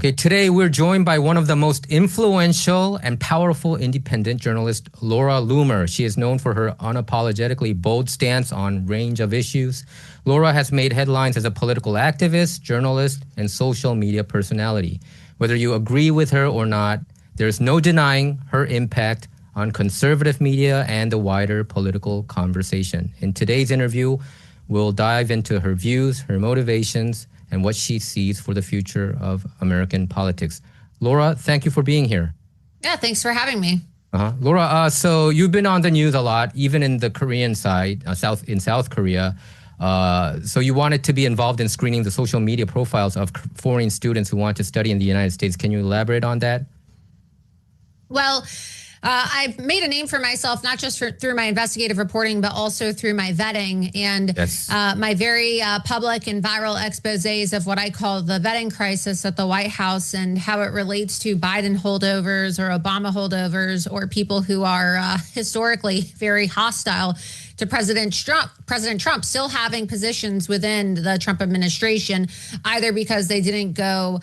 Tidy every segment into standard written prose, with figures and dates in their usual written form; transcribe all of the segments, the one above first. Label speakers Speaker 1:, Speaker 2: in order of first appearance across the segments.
Speaker 1: Okay, today we're joined by one of the most influential and powerful independent journalists, Laura Loomer. She is known for her unapologetically bold stance on a range of issues. Laura has made headlines as a political activist, journalist, and social media personality. Whether you agree with her or not, there's no denying her impact on conservative media and the wider political conversation. In today's interview, we'll dive into her views, her motivations, and what she sees for the future of American politics. Laura, thank you for being here.
Speaker 2: Yeah, thanks for having me.
Speaker 1: Laura, so you've been on the news a lot, even in the Korean side, South Korea. So you wanted to be involved in screening the social media profiles of foreign students who want to study in the United States. Can you elaborate on that?
Speaker 2: Well, I've made a name for myself, not just through my investigative reporting, but also through my vetting and my very public and viral exposés of what I call the vetting crisis at the White House and how it relates to Biden holdovers or Obama holdovers or people who are historically very hostile to President Trump still having positions within the Trump administration, either because they didn't go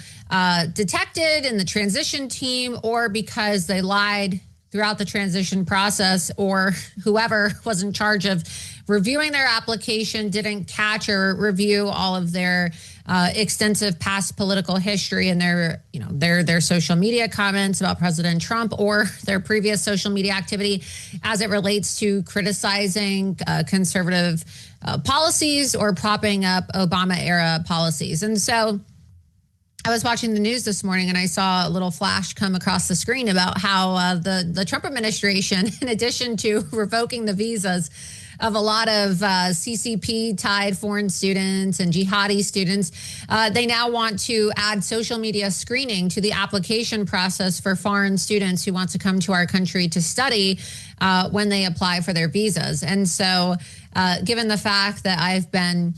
Speaker 2: detected in the transition team or because they lied throughout the transition process, or whoever was in charge of reviewing their application didn't catch or review all of their extensive past political history and their social media comments about President Trump or their previous social media activity as it relates to criticizing conservative policies or propping up Obama era policies. And so I was watching the news this morning and I saw a little flash come across the screen about how the Trump administration, in addition to revoking the visas of a lot of CCP-tied foreign students and jihadi students, they now want to add social media screening to the application process for foreign students who want to come to our country to study when they apply for their visas. And so given the fact that I've been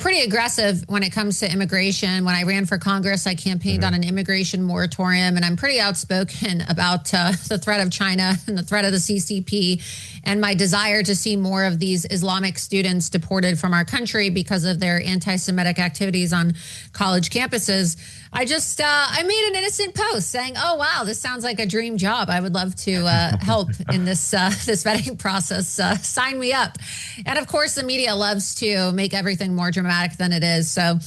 Speaker 2: pretty aggressive when it comes to immigration. When I ran for Congress, I campaigned on an immigration moratorium, and I'm pretty outspoken about the threat of China and the threat of the CCP and my desire to see more of these Islamic students deported from our country because of their anti-Semitic activities on college campuses. I made an innocent post saying, oh, wow, this sounds like a dream job. I would love to help in this vetting process. Sign me up. And of course, the media loves to make everything more dramatic than it is. So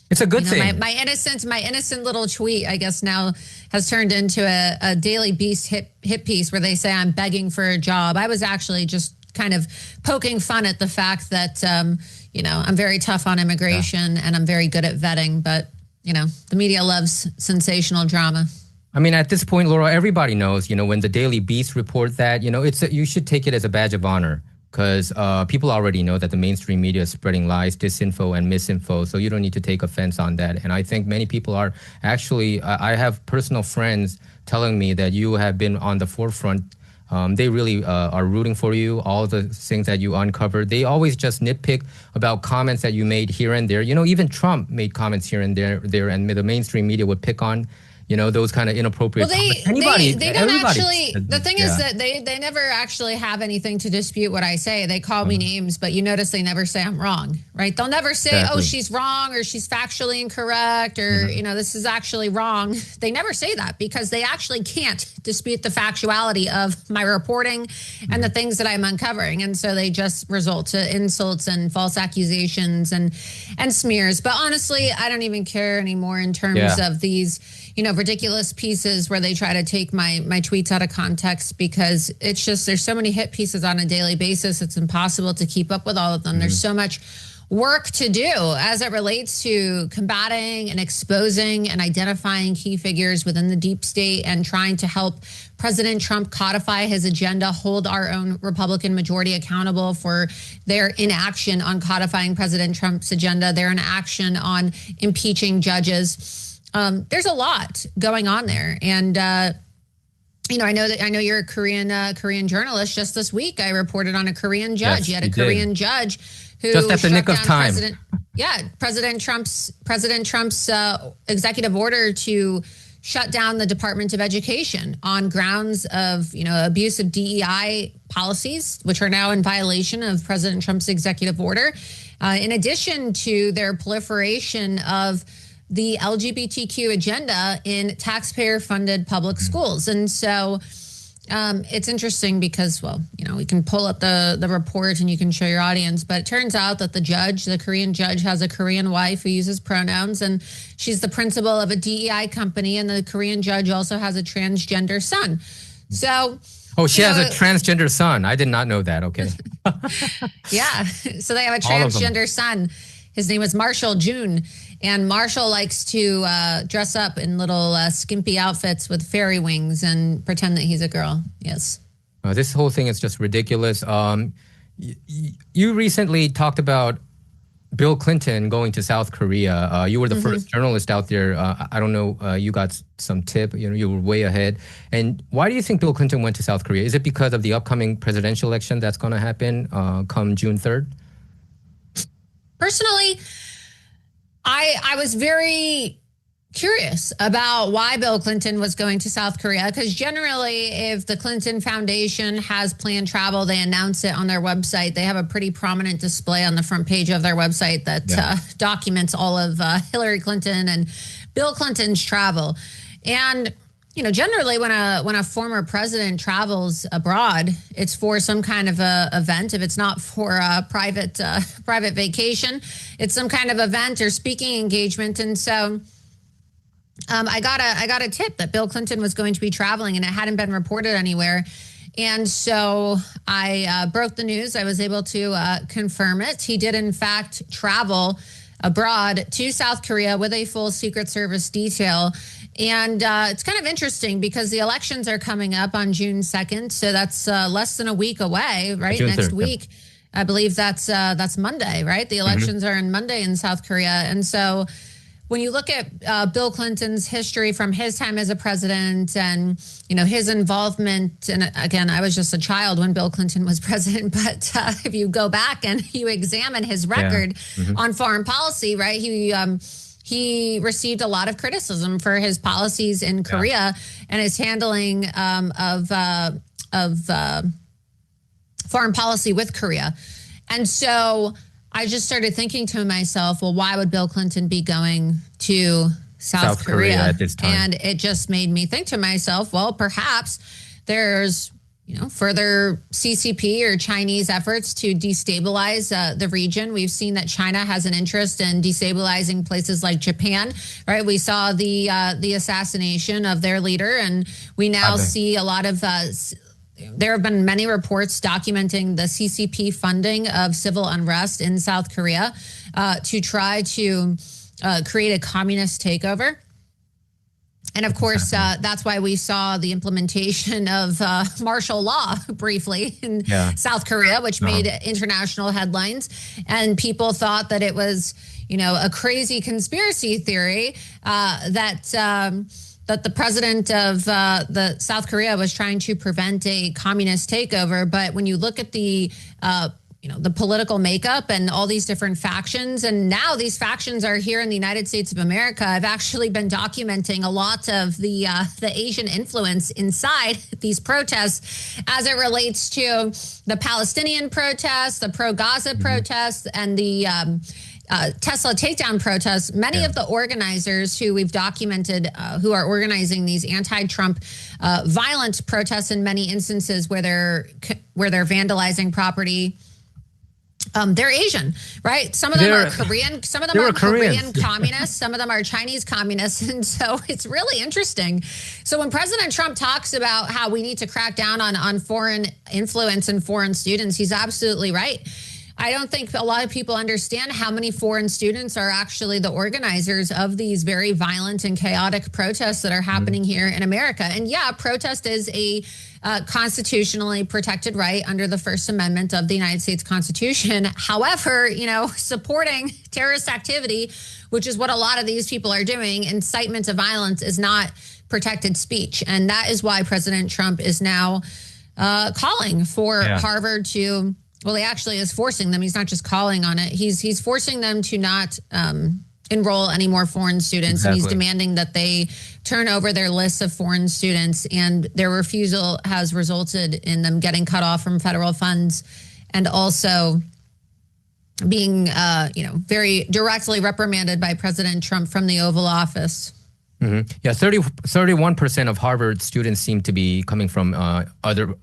Speaker 1: it's a good thing.
Speaker 2: My innocent little tweet, I guess, now has turned into a Daily Beast hit piece where they say I'm begging for a job. I was actually just kind of poking fun at the fact that, I'm very tough on immigration and I'm very good at vetting, but the media loves sensational drama.
Speaker 1: I mean, at this point, Laura, everybody knows, when the Daily Beast report that, you should take it as a badge of honor because people already know that the mainstream media is spreading lies, disinfo, and misinfo. So you don't need to take offense on that. And I think many people are actually, I have personal friends telling me that you have been on the forefront. They really are rooting for you, all the things that you uncovered. They always just nitpick about comments that you made here and there. Even Trump made comments here and there, and the mainstream media would pick on, those kind of inappropriate comments.
Speaker 2: They don't actually, the thing is that they never actually have anything to dispute what I say. They call me names, but you notice they never say I'm wrong, right? They'll never say, oh, she's wrong or she's factually incorrect or, this is actually wrong. They never say that because they actually can't dispute the factuality of my reporting and the things that I'm uncovering. And so they just result to insults and false accusations and smears. But honestly, I don't even care anymore in terms of these ridiculous pieces where they try to take my tweets out of context because it's just, there's so many hit pieces on a daily basis. It's impossible to keep up with all of them. There's so much work to do as it relates to combating and exposing and identifying key figures within the deep state and trying to help President Trump codify his agenda, hold our own Republican majority accountable for their inaction on codifying President Trump's agenda, their inaction on impeaching judges. There's a lot going on there. And, I know you're a Korean journalist. Just this week, I reported on a Korean judge.
Speaker 1: Yes,
Speaker 2: you had a Korean judge who
Speaker 1: just at the nick of time.
Speaker 2: President Trump's executive order to shut down the Department of Education on grounds of, abuse of DEI policies, which are now in violation of President Trump's executive order. In addition to their proliferation of the LGBTQ agenda in taxpayer-funded public schools. And so it's interesting because, well, we can pull up the report and you can show your audience, but it turns out that the Korean judge has a Korean wife who uses pronouns, and she's the principal of a DEI company, and the Korean judge also has a transgender son. So...
Speaker 1: Oh, she has a transgender son. I did not know that. Okay.
Speaker 2: Yeah. So they have a transgender son. His name is Marshall June. And Marshall likes to dress up in little skimpy outfits with fairy wings and pretend that he's a girl. Yes.
Speaker 1: This whole thing is just ridiculous. You recently talked about Bill Clinton going to South Korea. You were the first journalist out there. I don't know. You got some tip. You were way ahead. And why do you think Bill Clinton went to South Korea? Is it because of the upcoming presidential election that's going to happen come June 3rd?
Speaker 2: Personally, I was very curious about why Bill Clinton was going to South Korea, because generally if the Clinton Foundation has planned travel, they announce it on their website. They have a pretty prominent display on the front page of their website that documents all of Hillary Clinton and Bill Clinton's travel. And generally when a former president travels abroad, it's for some kind of a event. If it's not for a private vacation, it's some kind of event or speaking engagement. And so I got a tip that Bill Clinton was going to be traveling, and it hadn't been reported anywhere. And so I broke the news. I was able to confirm it. He did, in fact, travel abroad to South Korea with a full Secret Service detail. And it's kind of interesting because the elections are coming up on June 2nd. So that's less than a week away, right?
Speaker 1: June
Speaker 2: Next
Speaker 1: 3rd,
Speaker 2: week. I believe that's Monday, right? The elections are on Monday in South Korea. And so when you look at Bill Clinton's history from his time as a president and, his involvement, and again, I was just a child when Bill Clinton was president, but if you go back and you examine his record on foreign policy, right, he received a lot of criticism for his policies in Korea and his handling of foreign policy with Korea. And so I just started thinking to myself, well, why would Bill Clinton be going to South Korea
Speaker 1: at this time?
Speaker 2: And it just made me think to myself, well, perhaps there's further CCP or Chinese efforts to destabilize the region. We've seen that China has an interest in destabilizing places like Japan, right? We saw the assassination of their leader, and we now see a lot of there have been many reports documenting the CCP funding of civil unrest in South Korea to try to create a communist takeover. And of course, that's why we saw the implementation of martial law briefly in South Korea, which made international headlines. And people thought that it was, a crazy conspiracy theory that the president of the South Korea was trying to prevent a communist takeover. But when you look at the political makeup and all these different factions, and now these factions are here in the United States of America. I've actually been documenting a lot of the Asian influence inside these protests as it relates to the Palestinian protests, the pro-Gaza protests, and the Tesla takedown protests. Many of the organizers who we've documented who are organizing these anti-Trump violent protests in many instances where they're vandalizing property. They're Asian, right? Some of them are Korean. Some of them are Korean communists. Some of them are Chinese communists. And so it's really interesting. So when President Trump talks about how we need to crack down on foreign influence and foreign students, he's absolutely right. I don't think a lot of people understand how many foreign students are actually the organizers of these very violent and chaotic protests that are happening here in America. And protest is a constitutionally protected right under the First Amendment of the United States Constitution. However, supporting terrorist activity, which is what a lot of these people are doing, incitement to violence is not protected speech. And that is why President Trump is now calling for Harvard to... Well, he actually is forcing them. He's not just calling on it. He's forcing them to not enroll any more foreign students. Exactly. And he's demanding that they turn over their lists of foreign students. And their refusal has resulted in them getting cut off from federal funds and also being, very directly reprimanded by President Trump from the Oval Office.
Speaker 1: Mm-hmm. Yeah, 31% of Harvard students seem to be coming from other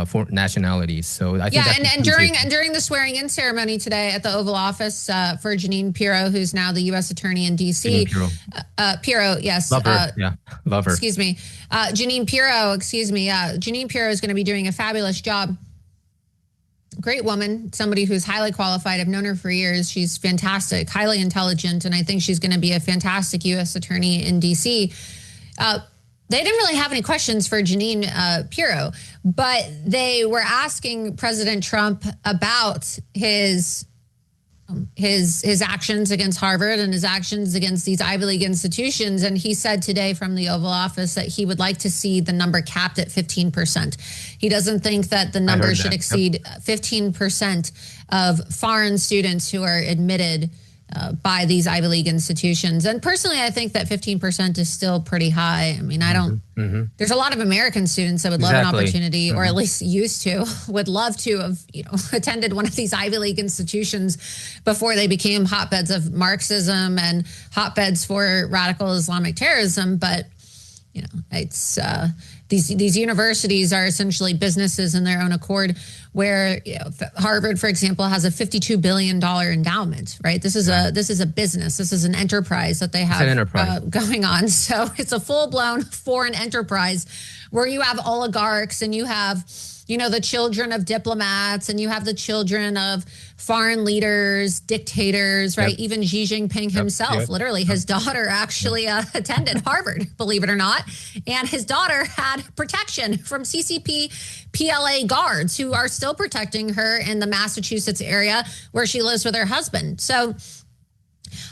Speaker 1: foreign nationalities. So I think
Speaker 2: and during the swearing-in ceremony today at the Oval Office for Jeanine Pirro, who's now the U.S. Attorney in D.C. Pirro, yes,
Speaker 1: love her. Love her.
Speaker 2: Excuse me, Jeanine Pirro. Jeanine Pirro is going to be doing a fabulous job. Great woman, somebody who's highly qualified. I've known her for years. She's fantastic, highly intelligent, and I think she's going to be a fantastic U.S. attorney in D.C. They didn't really have any questions for Jeanine Pirro, but they were asking President Trump about his actions against Harvard and his actions against these Ivy League institutions. And he said today from the Oval Office that he would like to see the number capped at 15%. He doesn't think that the number should exceed 15% of foreign students who are admitted by these Ivy League institutions. And personally, I think that 15% is still pretty high. I mean, I don't, there's a lot of American students that would love an opportunity, or at least used to, would love to have, attended one of these Ivy League institutions before they became hotbeds of Marxism and hotbeds for radical Islamic terrorism. But, it's, these universities are essentially businesses in their own accord, where Harvard, for example, has a $52 billion endowment, right? This is a business. This is an enterprise that they have going on. So it's a full-blown foreign enterprise where you have oligarchs and you have, the children of diplomats, and you have the children of foreign leaders, dictators, right? Even Xi Jinping himself, literally, his daughter actually attended Harvard, believe it or not. And his daughter had protection from CCP PLA guards who are still protecting her in the Massachusetts area where she lives with her husband. So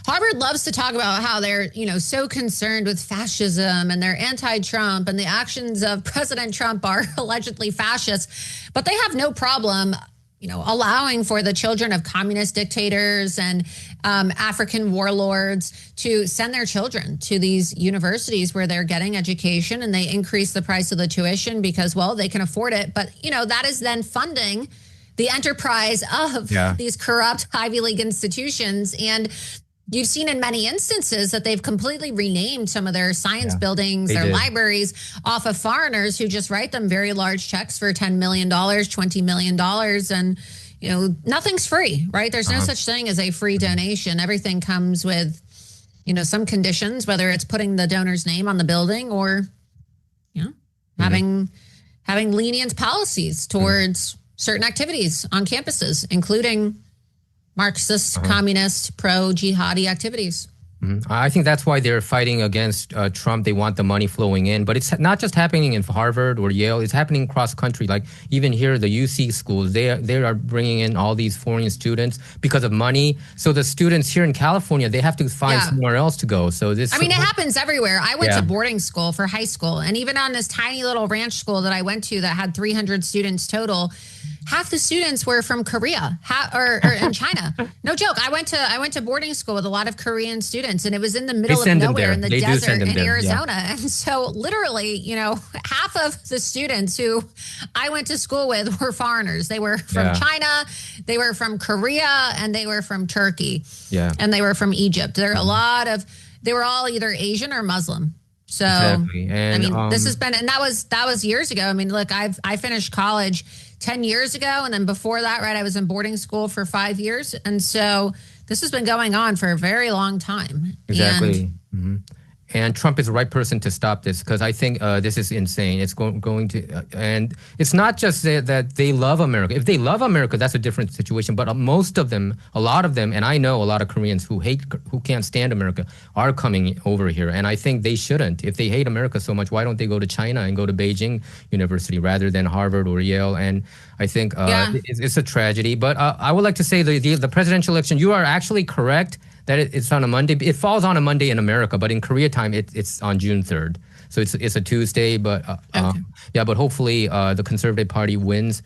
Speaker 2: Harvard loves to talk about how they're, so concerned with fascism and they're anti-Trump and the actions of President Trump are allegedly fascist, but they have no problem, allowing for the children of communist dictators and African warlords to send their children to these universities where they're getting education, and they increase the price of the tuition because, well, they can afford it. But, that is then funding the enterprise of these corrupt Ivy League institutions. And you've seen in many instances that they've completely renamed some of their science buildings, their libraries, off of foreigners who just write them very large checks for $10 million, $20 million. And, nothing's free, right? There's no such thing as a free donation. Everything comes with, some conditions, whether it's putting the donor's name on the building or, having lenient policies towards certain activities on campuses, including Marxist, communist, pro-jihadi activities.
Speaker 1: I think that's why they're fighting against Trump. They want the money flowing in. But it's not just happening in Harvard or Yale. It's happening across country. Like even here, the UC schools, they are bringing in all these foreign students because of money. So the students here in California, they have to find somewhere else to go. So it
Speaker 2: happens everywhere. I went to boarding school for high school. And even on this tiny little ranch school that I went to that had 300 students total, half the students were from Korea or in China. No joke. I went to boarding school with a lot of Korean students, and it was in the middle of nowhere in the desert in Arizona. And so literally, half of the students who I went to school with were foreigners. They were from China, they were from Korea, and they were from Turkey. Yeah. And they were from Egypt. There are they were all either Asian or Muslim. So, and, this has been, and that was years ago. I mean, look, I finished college 10 years ago. And then before that, right, I was in boarding school for 5 years. And so this has been going on for a very long time.
Speaker 1: Exactly. And Trump is the right person to stop this, because I think this is insane. It's going to, and it's not just that they love America. If they love America, that's a different situation. But most of them, a lot of them, and I know a lot of Koreans who can't stand America, are coming over here. And I think they shouldn't. If they hate America so much, why don't they go to China and go to Beijing University rather than Harvard or Yale? And I think it's a tragedy. But I would like to say the presidential election, you are actually correct that it's on a Monday. It falls on a Monday in America, but in Korea time, it's on June 3rd. So it's a Tuesday, but but hopefully the Conservative Party wins.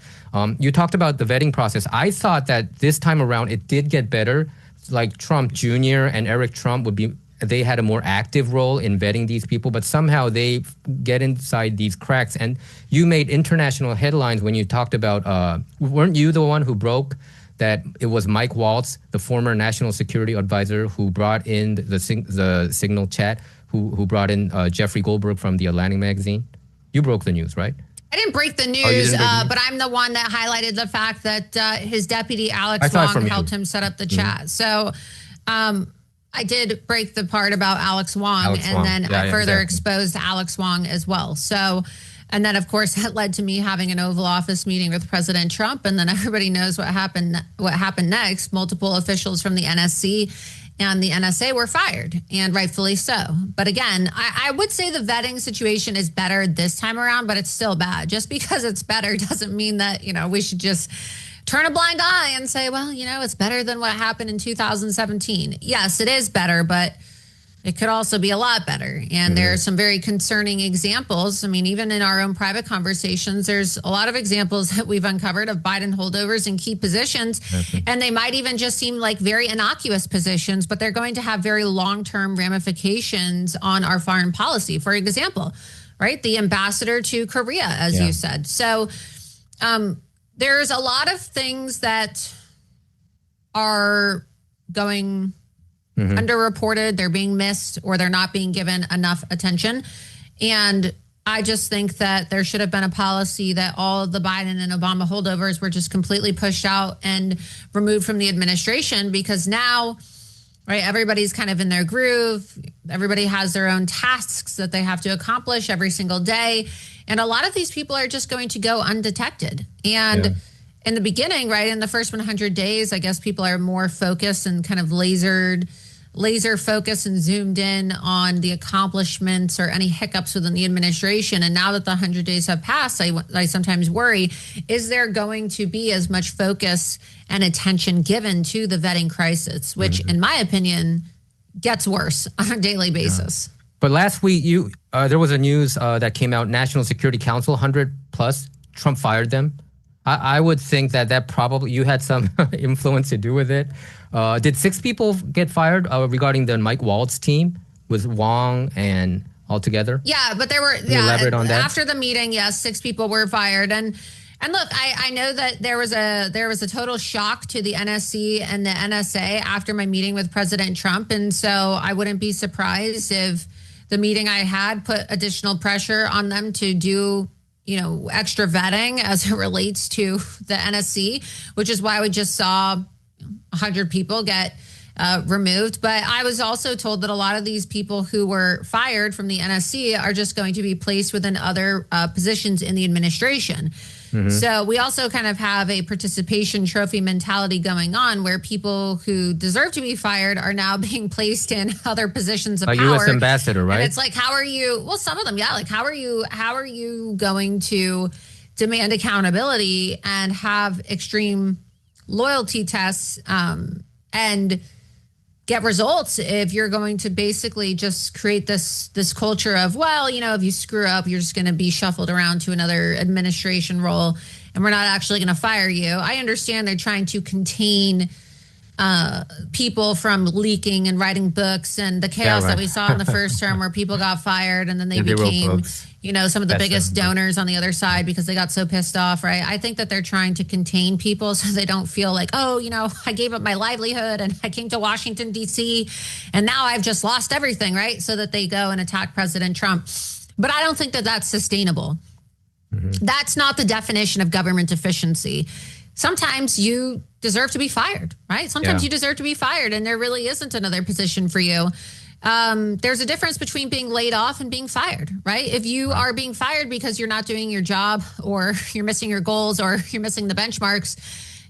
Speaker 1: You talked about the vetting process. I thought that this time around it did get better. Like Trump Jr. and Eric Trump they had a more active role in vetting these people, but somehow they get inside these cracks. And you made international headlines when you talked about, weren't you the one who broke that it was Mike Waltz, the former national security advisor, who brought in the Signal chat, who brought in Jeffrey Goldberg from the Atlantic magazine. You broke the news, right?
Speaker 2: I didn't break the news, but I'm the one that highlighted the fact that his deputy, Alex Wong, helped him set up the chat. So I did break the part about Alex Wong, then I further exposed Alex Wong as well. So, and then, of course, that led to me having an Oval Office meeting with President Trump. And then everybody knows what happened next. Multiple officials from the NSC and the NSA were fired, and rightfully so. But again, I would say the vetting situation is better this time around, but it's still bad. Just because it's better doesn't mean that, we should just turn a blind eye and say, well, it's better than what happened in 2017. Yes, it is better, but it could also be a lot better. And there are some very concerning examples. I mean, even in our own private conversations, there's a lot of examples that we've uncovered of Biden holdovers in key positions. And they might even just seem like very innocuous positions, but they're going to have very long-term ramifications on our foreign policy. For example, right, the ambassador to Korea, as you said. So there's a lot of things that are going underreported, they're being missed, or they're not being given enough attention. And I just think that there should have been a policy that all of the Biden and Obama holdovers were just completely pushed out and removed from the administration, because now, right, everybody's kind of in their groove. Everybody has their own tasks that they have to accomplish every single day. And a lot of these people are just going to go undetected. And in the beginning, right, in the first 100 days, I guess people are more focused and kind of laser focused and zoomed in on the accomplishments or any hiccups within the administration. And now that the 100 days have passed, I sometimes worry, is there going to be as much focus and attention given to the vetting crisis, which in my opinion gets worse on a daily basis.
Speaker 1: But last week, there was a news that came out, National Security Council, 100 plus, Trump fired them. I would think that probably you had some influence to do with it. Did 6 people get fired regarding the Mike Waltz team with Wong and all together?
Speaker 2: Yeah, but there were,
Speaker 1: elaborate on that?
Speaker 2: After the meeting, yes, 6 people were fired. And look, I know that there was a total shock to the NSC and the NSA after my meeting with President Trump. And so I wouldn't be surprised if the meeting I had put additional pressure on them to do extra vetting as it relates to the NSC, which is why we just saw 100 people get removed. But I was also told that a lot of these people who were fired from the NSC are just going to be placed within other positions in the administration. So we also kind of have a participation trophy mentality going on, where people who deserve to be fired are now being placed in other positions of power.
Speaker 1: U.S. ambassador, right?
Speaker 2: And it's like, how are you? Well, some of them, yeah. Like, how are you going to demand accountability and have extreme loyalty tests and get results if you're going to basically just create this culture of, well, if you screw up, you're just going to be shuffled around to another administration role and we're not actually going to fire you. I understand they're trying to contain people from leaking and writing books and the chaos that we saw in the first term where people got fired and then they became, some of the biggest donors on the other side because they got so pissed off, right? I think that they're trying to contain people so they don't feel like, oh, I gave up my livelihood and I came to Washington, D.C. and now I've just lost everything, right? So that they go and attack President Trump. But I don't think that that's sustainable. That's not the definition of government efficiency. Sometimes you deserve to be fired, right? Sometimes you deserve to be fired and there really isn't another position for you. There's a difference between being laid off and being fired, right? If you are being fired because you're not doing your job or you're missing your goals or you're missing the benchmarks,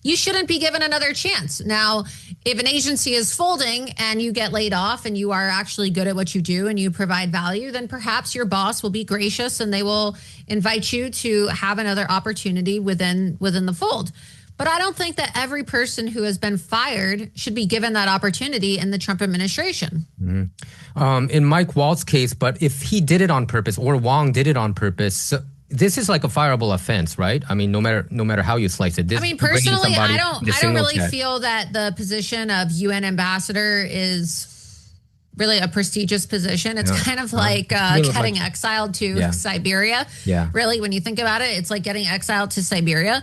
Speaker 2: you shouldn't be given another chance. Now, if an agency is folding and you get laid off and you are actually good at what you do and you provide value, then perhaps your boss will be gracious and they will invite you to have another opportunity within the fold. But I don't think that every person who has been fired should be given that opportunity in the Trump administration.
Speaker 1: In Mike Waltz's case, but if he did it on purpose or Wong did it on purpose, this is like a fireable offense, right? I mean, no matter how you slice it.
Speaker 2: Personally, I don't really feel that the position of UN ambassador is really a prestigious position. It's kind of like getting exiled to Siberia. Really, when you think about it, it's like getting exiled to Siberia.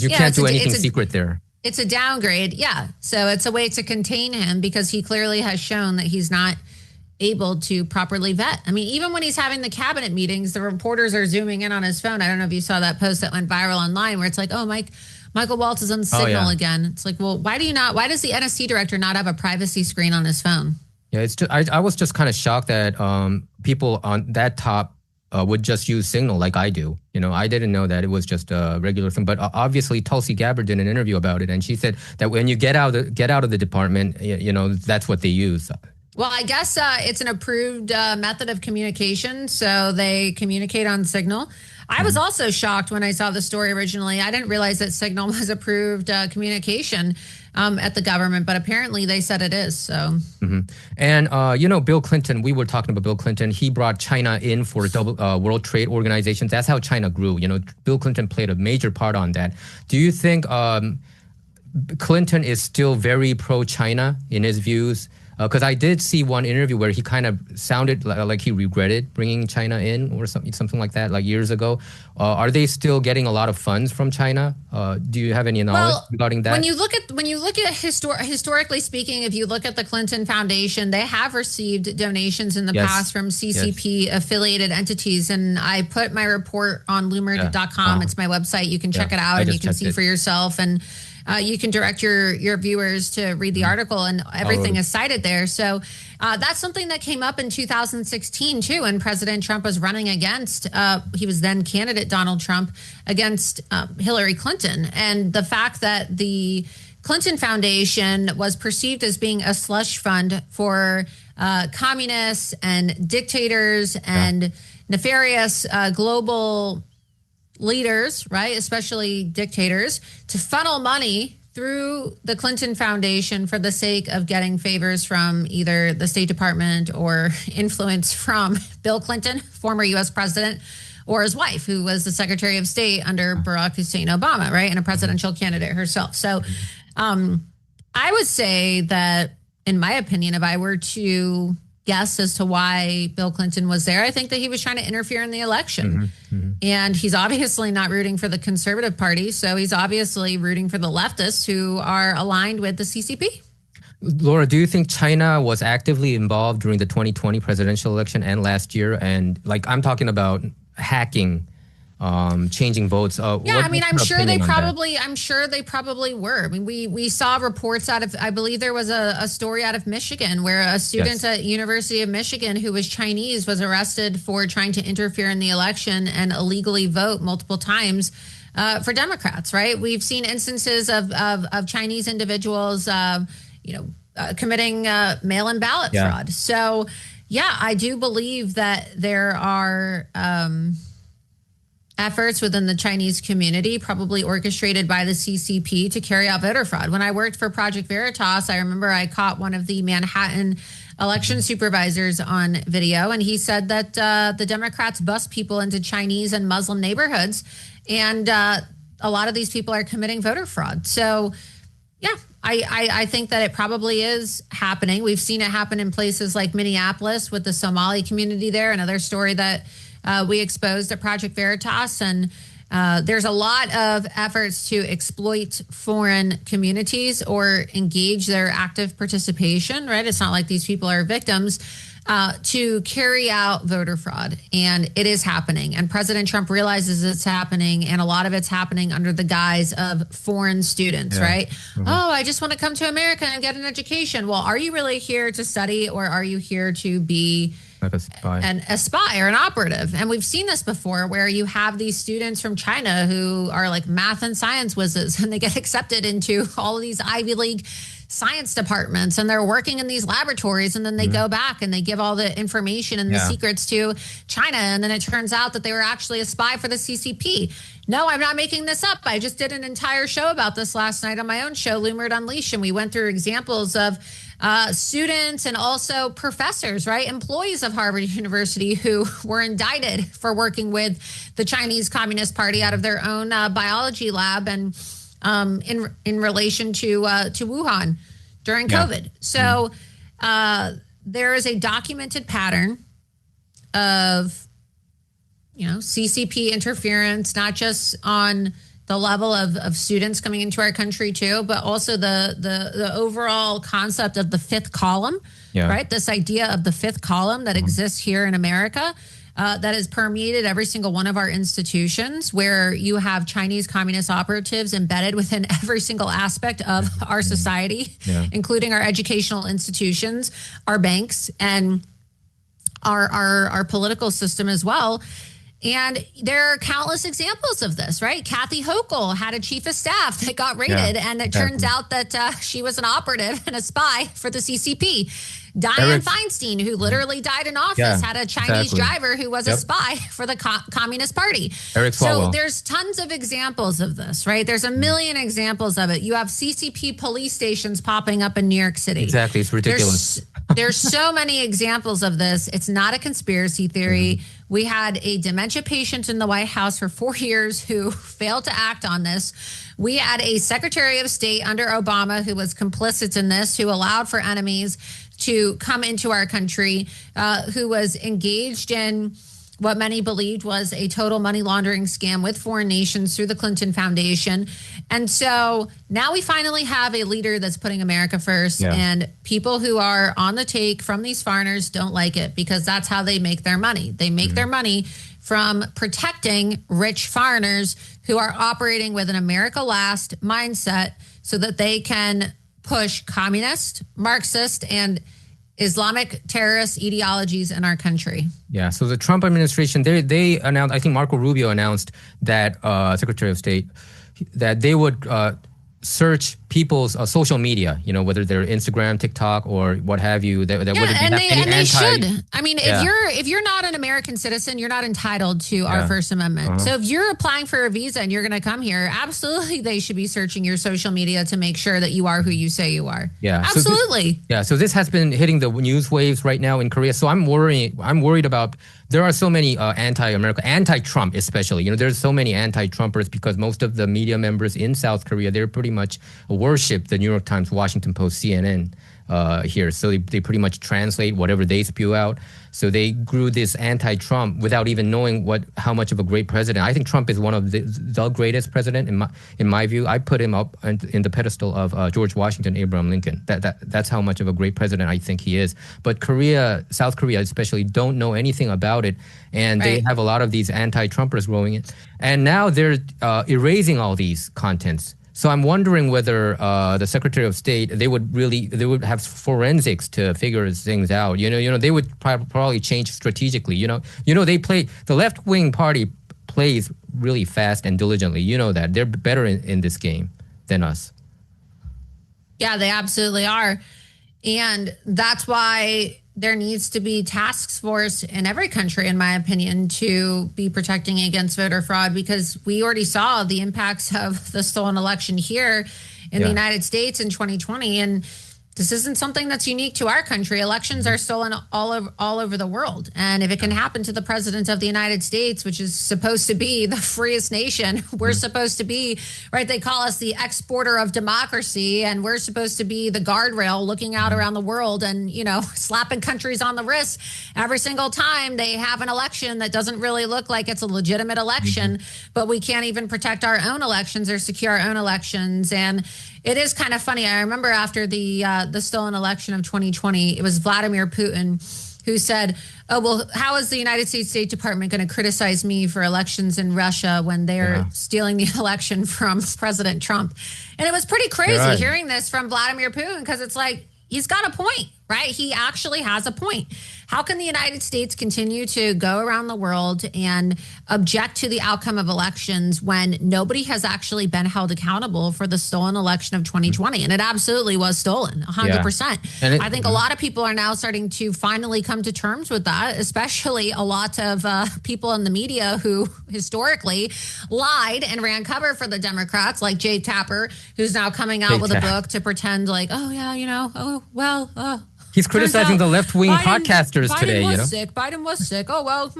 Speaker 1: Because you can't do anything secret there.
Speaker 2: It's a downgrade. Yeah. So it's a way to contain him because he clearly has shown that he's not able to properly vet. I mean, even when he's having the cabinet meetings, the reporters are zooming in on his phone. I don't know if you saw that post that went viral online where it's like, oh, Michael Waltz is on Signal again. It's like, well, why does the NSC director not have a privacy screen on his phone?
Speaker 1: Yeah, it's just, I was just kind of shocked that people on that top would just use Signal like I do. You know, I didn't know that it was just a regular thing. But obviously, Tulsi Gabbard did an interview about it, and she said that when you get out of the department, you know, that's what they use.
Speaker 2: Well, I guess it's an approved method of communication, so they communicate on Signal. I was also shocked when I saw the story originally. I didn't realize that Signal was approved communication at the government, but apparently they said it is. So,
Speaker 1: And you know, Bill Clinton. We were talking about Bill Clinton. He brought China in for World Trade Organization. That's how China grew. You know, Bill Clinton played a major part on that. Do you think Clinton is still very pro-China in his views? Because I did see one interview where he kind of sounded like he regretted bringing China in or something like that, like years ago. Are they still getting a lot of funds from China? Do you have any knowledge regarding that?
Speaker 2: When you look at historically speaking, if you look at the Clinton Foundation, they have received donations in the past from CCP affiliated entities. And I put my report on loomer.com. It's my website. You can check it out and you can see for yourself. And you can direct your viewers to read the article, and everything is cited there. So that's something that came up in 2016 too, when President Trump was running against, he was then candidate Donald Trump against Hillary Clinton. And the fact that the Clinton Foundation was perceived as being a slush fund for communists and dictators and nefarious global leaders, right, especially dictators, to funnel money through the Clinton Foundation for the sake of getting favors from either the State Department or influence from Bill Clinton, former U.S. president, or his wife, who was the Secretary of State under Barack Hussein Obama, right, and a presidential candidate herself. So I would say that, in my opinion, if I were to guess as to why Bill Clinton was there, I think that he was trying to interfere in the election. And he's obviously not rooting for the conservative party. So he's obviously rooting for the leftists who are aligned with the CCP.
Speaker 1: Laura, do you think China was actively involved during the 2020 presidential election and last year? And like, I'm talking about hacking, changing votes.
Speaker 2: I'm sure they probably were. I mean, we saw reports out of, I believe there was a story out of Michigan where a student at University of Michigan who was Chinese was arrested for trying to interfere in the election and illegally vote multiple times for Democrats, right? We've seen instances of Chinese individuals, committing mail-in ballot fraud. So, I do believe that there are efforts within the Chinese community, probably orchestrated by the CCP, to carry out voter fraud. When I worked for Project Veritas, I remember I caught one of the Manhattan election supervisors on video, and he said that the Democrats bust people into Chinese and Muslim neighborhoods, and a lot of these people are committing voter fraud. So, I think that it probably is happening. We've seen it happen in places like Minneapolis with the Somali community there, another story that we exposed at Project Veritas. And there's a lot of efforts to exploit foreign communities or engage their active participation, right? It's not like these people are victims, to carry out voter fraud. And it is happening. And President Trump realizes it's happening. And a lot of it's happening under the guise of foreign students, right? Oh, I just want to come to America and get an education. Well, are you really here to study, or are you here to be a spy or an operative? And we've seen this before, where you have these students from China who are like math and science whizzes, and they get accepted into all of these Ivy League science departments, and they're working in these laboratories, and then they go back and they give all the information and the secrets to China, and then it turns out that they were actually a spy for the CCP. No, I'm not making this up. I just did an entire show about this last night on my own show, Loomer Unleashed, and we went through examples of students and also professors, right? Employees of Harvard University who were indicted for working with the Chinese Communist Party out of their own biology lab, and in relation to Wuhan during COVID. So there is a documented pattern of CCP interference, not just on the level of students coming into our country too, but also the overall concept of the fifth column, right? This idea of the fifth column that exists here in America, that has permeated every single one of our institutions, where you have Chinese communist operatives embedded within every single aspect of our society, including our educational institutions, our banks, and our political system as well. And there are countless examples of this, right? Kathy Hochul had a chief of staff that got raided, and it turns out that she was an operative and a spy for the CCP. Dianne Feinstein, who literally died in office, had a Chinese driver who was a spy for the Communist Party. So there's tons of examples of this, right? There's a million examples of it. You have CCP police stations popping up in New York City.
Speaker 1: Exactly. It's ridiculous.
Speaker 2: There's so many examples of this. It's not a conspiracy theory. We had a dementia patient in the White House for 4 years who failed to act on this. We had a Secretary of State under Obama who was complicit in this, who allowed for enemies to come into our country, who was engaged in what many believed was a total money laundering scam with foreign nations through the Clinton Foundation. And so now we finally have a leader that's putting America first, and people who are on the take from these foreigners don't like it, because that's how they make their money. They make their money from protecting rich foreigners who are operating with an America last mindset so that they can push communist, Marxist, and Islamic terrorist ideologies in our country.
Speaker 1: Yeah, so the Trump administration, they announced, I think Marco Rubio announced that, Secretary of State, that they would search people's social media, whether they're Instagram, TikTok, or what have you. That wouldn't have any
Speaker 2: they should. I mean, if you're not an American citizen, you're not entitled to our First Amendment. So if you're applying for a visa and you're going to come here, absolutely they should be searching your social media to make sure that you are who you say you are.
Speaker 1: Yeah,
Speaker 2: absolutely.
Speaker 1: So this has been hitting the news waves right now in Korea. So I'm worried about. There are so many anti-America, anti-Trump especially. There's so many anti-Trumpers because most of the media members in South Korea, they're pretty much worship the New York Times, Washington Post, CNN here. So they pretty much translate whatever they spew out. So they grew this anti-Trump without even knowing how much of a great president. I think Trump is one of the greatest president in my view. I put him up in the pedestal of George Washington, Abraham Lincoln. That's how much of a great president I think he is. But Korea, South Korea especially, don't know anything about it, and they have a lot of these anti-Trumpers growing it. And now they're erasing all these contents. So I'm wondering whether the Secretary of State, they would have forensics to figure things out. They would probably change strategically. The left-wing party plays really fast and diligently. You know that they're better in this game than us.
Speaker 2: Yeah, they absolutely are. And that's why there needs to be task force in every country, in my opinion, to be protecting against voter fraud, because we already saw the impacts of the stolen election here in the United States in 2020. And this isn't something that's unique to our country. Elections are stolen all over the world. And if it can happen to the president of the United States, which is supposed to be the freest nation, we're supposed to be, right? They call us the exporter of democracy, and we're supposed to be the guardrail looking out around the world and, slapping countries on the wrist every single time they have an election that doesn't really look like it's a legitimate election, but we can't even protect our own elections or secure our own elections. And it is kind of funny. I remember after the stolen election of 2020, it was Vladimir Putin who said, "Oh, well, how is the United States State Department going to criticize me for elections in Russia when they're stealing the election from President Trump?" And it was pretty crazy hearing this from Vladimir Putin, because it's like, he's got a point, right? He actually has a point. How can the United States continue to go around the world and object to the outcome of elections when nobody has actually been held accountable for the stolen election of 2020? And it absolutely was stolen, 100%. And I think a lot of people are now starting to finally come to terms with that, especially a lot of people in the media who historically lied and ran cover for the Democrats, like Jay Tapper, who's now coming out with a book to pretend like,
Speaker 1: he's criticizing the left-wing podcasters today.
Speaker 2: Biden was sick. Oh, well,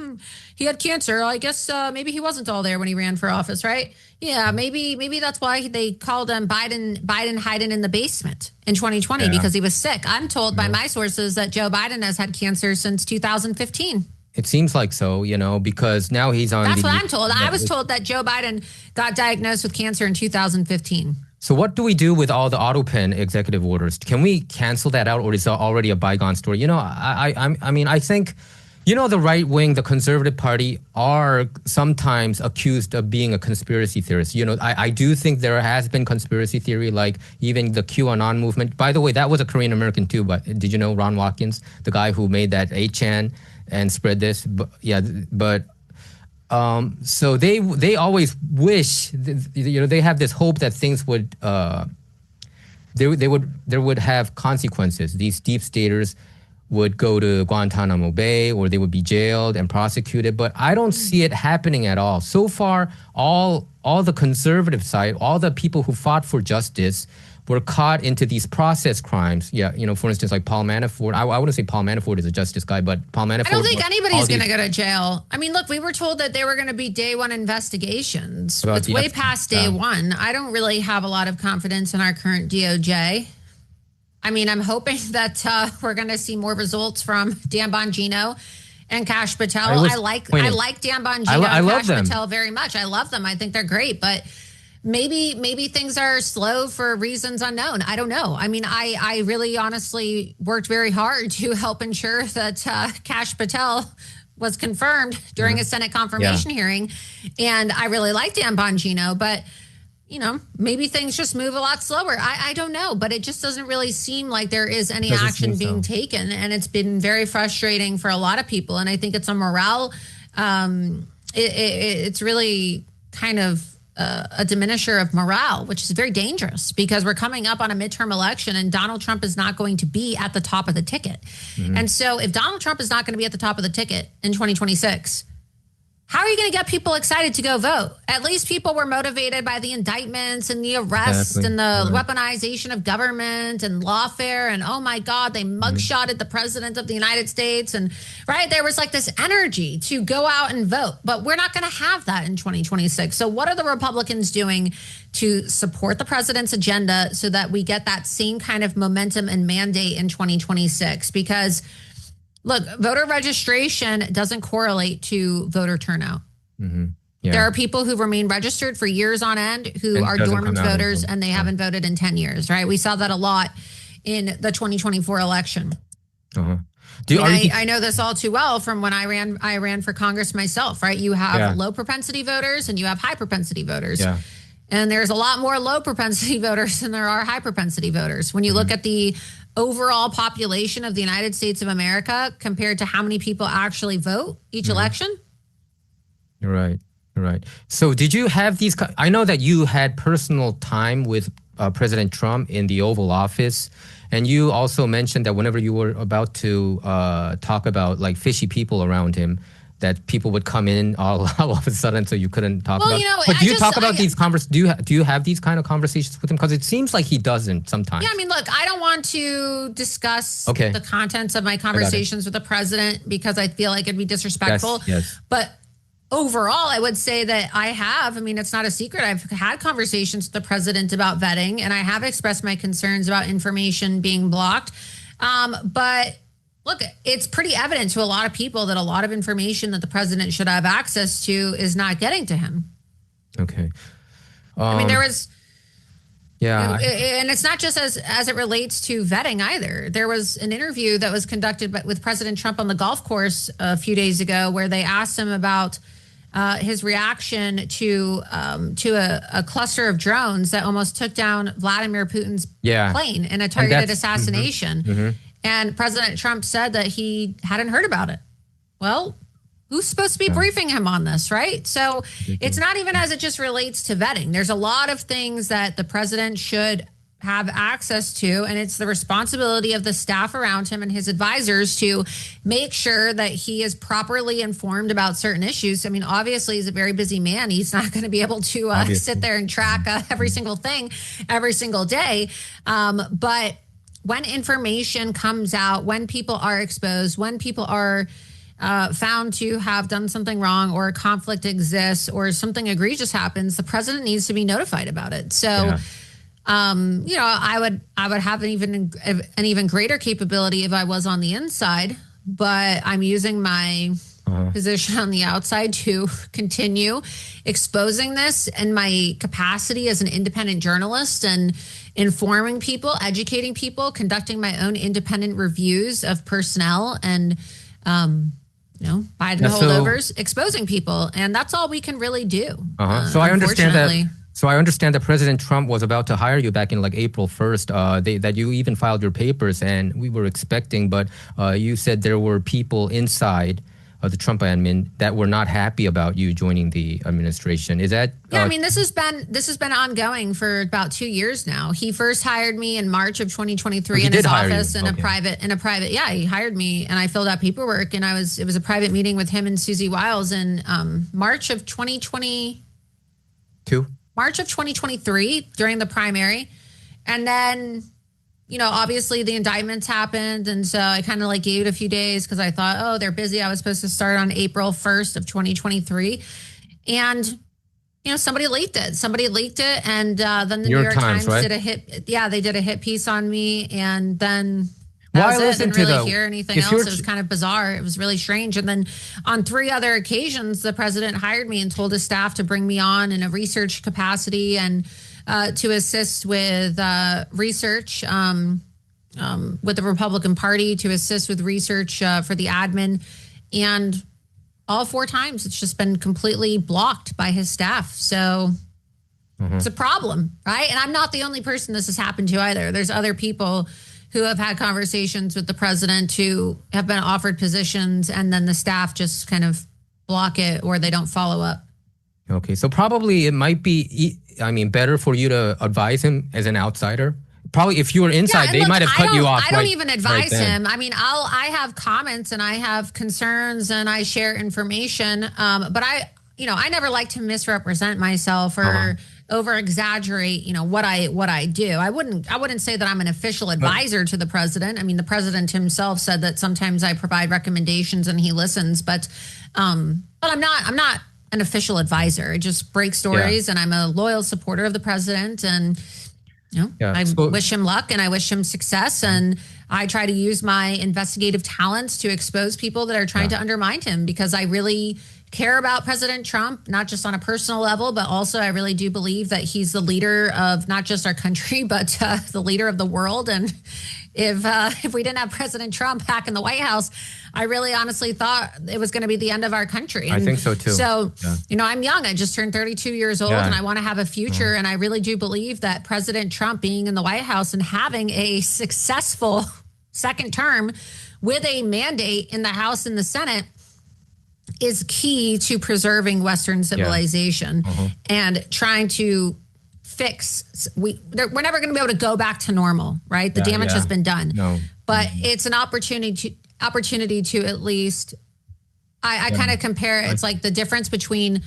Speaker 2: he had cancer. I guess maybe he wasn't all there when he ran for office, right? Yeah, maybe that's why they called him Biden hiding in the basement in 2020 because he was sick. I'm told by my sources that Joe Biden has had cancer since 2015.
Speaker 1: It seems like so, because now he's on.
Speaker 2: That's what I'm told. I was told that Joe Biden got diagnosed with cancer in 2015.
Speaker 1: So what do we do with all the AutoPen executive orders? Can we cancel that out, or is it already a bygone story? I think, the right wing, the conservative party are sometimes accused of being a conspiracy theorist. I do think there has been conspiracy theory, like even the QAnon movement. By the way, that was a Korean American too, but did you know Ron Watkins, the guy who made that 8chan and spread this? So they always wish, they have this hope that things would, there would have consequences. These deep staters would go to Guantanamo Bay, or they would be jailed and prosecuted. But I don't see it happening at all. So far, all the conservative side, all the people who fought for justice were caught into these process crimes. Yeah, for instance, like Paul Manafort. I wouldn't say Paul Manafort is a justice guy, but Paul Manafort.
Speaker 2: I don't think anybody's going to go to jail. I mean, look, we were told that there were going to be day one investigations. It's way past day one. I don't really have a lot of confidence in our current DOJ. I mean, I'm hoping that we're going to see more results from Dan Bongino and Kash Patel. I like Dan Bongino and Kash Patel very much. I love them. I think they're great, but maybe things are slow for reasons unknown. I don't know. I mean, I really honestly worked very hard to help ensure that Kash Patel was confirmed during a Senate confirmation hearing, and I really like Dan Bongino, but maybe things just move a lot slower. I don't know, but it just doesn't really seem like there is any action being taken. And it's been very frustrating for a lot of people. And I think it's a morale. It's really kind of a diminisher of morale, which is very dangerous because we're coming up on a midterm election and Donald Trump is not going to be at the top of the ticket. And so if Donald Trump is not going to be at the top of the ticket in 2026, how are you going to get people excited to go vote? At least people were motivated by the indictments and the arrest and the weaponization of government and lawfare. And oh my God, they mugshotted the president of the United States. And there was like this energy to go out and vote. But we're not going to have that in 2026. So what are the Republicans doing to support the president's agenda so that we get that same kind of momentum and mandate in 2026? Because look, voter registration doesn't correlate to voter turnout. There are people who remain registered for years on end who are dormant voters and they haven't voted in 10 years, right? We saw that a lot in the 2024 election. I know this all too well from when I ran for Congress myself, right? You have low propensity voters and you have high propensity voters. And there's a lot more low propensity voters than there are high propensity voters. When you look at the overall population of the United States of America compared to how many people actually vote each election.
Speaker 1: Right. So did you have these, I know that you had personal time with President Trump in the Oval Office, and you also mentioned that whenever you were about to talk about like fishy people around him, that people would come in all of a sudden, so you couldn't talk about. But do you talk about these conversations? Do you have these kind of conversations with him? Because it seems like he doesn't sometimes.
Speaker 2: Yeah, I mean, look, I don't want to discuss the contents of my conversations with the president because I feel like it'd be disrespectful.
Speaker 1: Yes.
Speaker 2: But overall, I would say that I have. I mean, it's not a secret. I've had conversations with the president about vetting, and I have expressed my concerns about information being blocked. But look, it's pretty evident to a lot of people that a lot of information that the president should have access to is not getting to him.
Speaker 1: Okay.
Speaker 2: I mean, there was... and it's not just as it relates to vetting either. There was an interview that was conducted with President Trump on the golf course a few days ago where they asked him about his reaction to a cluster of drones that almost took down Vladimir Putin's plane in a targeted assassination. And President Trump said that he hadn't heard about it. Well, who's supposed to be briefing him on this, right? So it's not even as it just relates to vetting. There's a lot of things that the president should have access to, and it's the responsibility of the staff around him and his advisors to make sure that he is properly informed about certain issues. I mean, obviously, he's a very busy man. He's not going to be able to sit there and track every single thing every single day. But when information comes out, when people are exposed, when people are found to have done something wrong or a conflict exists or something egregious happens, the president needs to be notified about it. So, I would have an even greater capability if I was on the inside, but I'm using my position on the outside to continue exposing this and my capacity as an independent journalist and informing people, educating people, conducting my own independent reviews of personnel and, Biden holdovers, exposing people. And that's all we can really do.
Speaker 1: So I understand that. So I understand that President Trump was about to hire you back in like April 1st, that you even filed your papers and we were expecting, but you said there were people inside the Trump admin that were not happy about you joining the administration. Is that?
Speaker 2: Yeah, I mean, this has been ongoing for about 2 years now. He first hired me in March of 2023 in his office in a private. Yeah, he hired me and I filled out paperwork and it was a private meeting with him and Susie Wiles in March of 2022. March of 2023 during the primary. And then, obviously the indictments happened. And so I kind of like gave it a few days because I thought, oh, they're busy. I was supposed to start on April 1st of 2023. And, somebody leaked it. And then the New York Times did a hit. Yeah, they did a hit piece on me. And then that was it. I didn't really hear anything else. It was kind of bizarre. It was really strange. And then on 3 other occasions, the president hired me and told his staff to bring me on in a research capacity and to assist with research with the Republican Party, to assist with research for the admin. And all 4 times, it's just been completely blocked by his staff. So it's a problem, right? And I'm not the only person this has happened to either. There's other people who have had conversations with the president who have been offered positions and then the staff just kind of block it or they don't follow up.
Speaker 1: Okay, so probably it might be, better for you to advise him as an outsider. Probably if you were inside, they might have cut you off.
Speaker 2: I don't even advise him. I have comments and I have concerns and I share information. But I never like to misrepresent myself or over exaggerate, what I do. I wouldn't say that I'm an official advisor to the president. The president himself said that sometimes I provide recommendations and he listens, but I'm not an official advisor. I just break stories and I'm a loyal supporter of the president and I wish him luck and I wish him success and I try to use my investigative talents to expose people that are trying to undermine him because I really care about President Trump, not just on a personal level, but also I really do believe that he's the leader of not just our country, but the leader of the world. And if we didn't have President Trump back in the White House, I really honestly thought it was going to be the end of our country. And
Speaker 1: I think so too.
Speaker 2: So, I'm young. I just turned 32 years old and I want to have a future. And I really do believe that President Trump being in the White House and having a successful second term with a mandate in the House and the Senate is key to preserving Western civilization and trying to fix. We're never going to be able to go back to normal, right? The damage has been done. No. But it's an opportunity to at least. I kind of compare it. It's like the difference between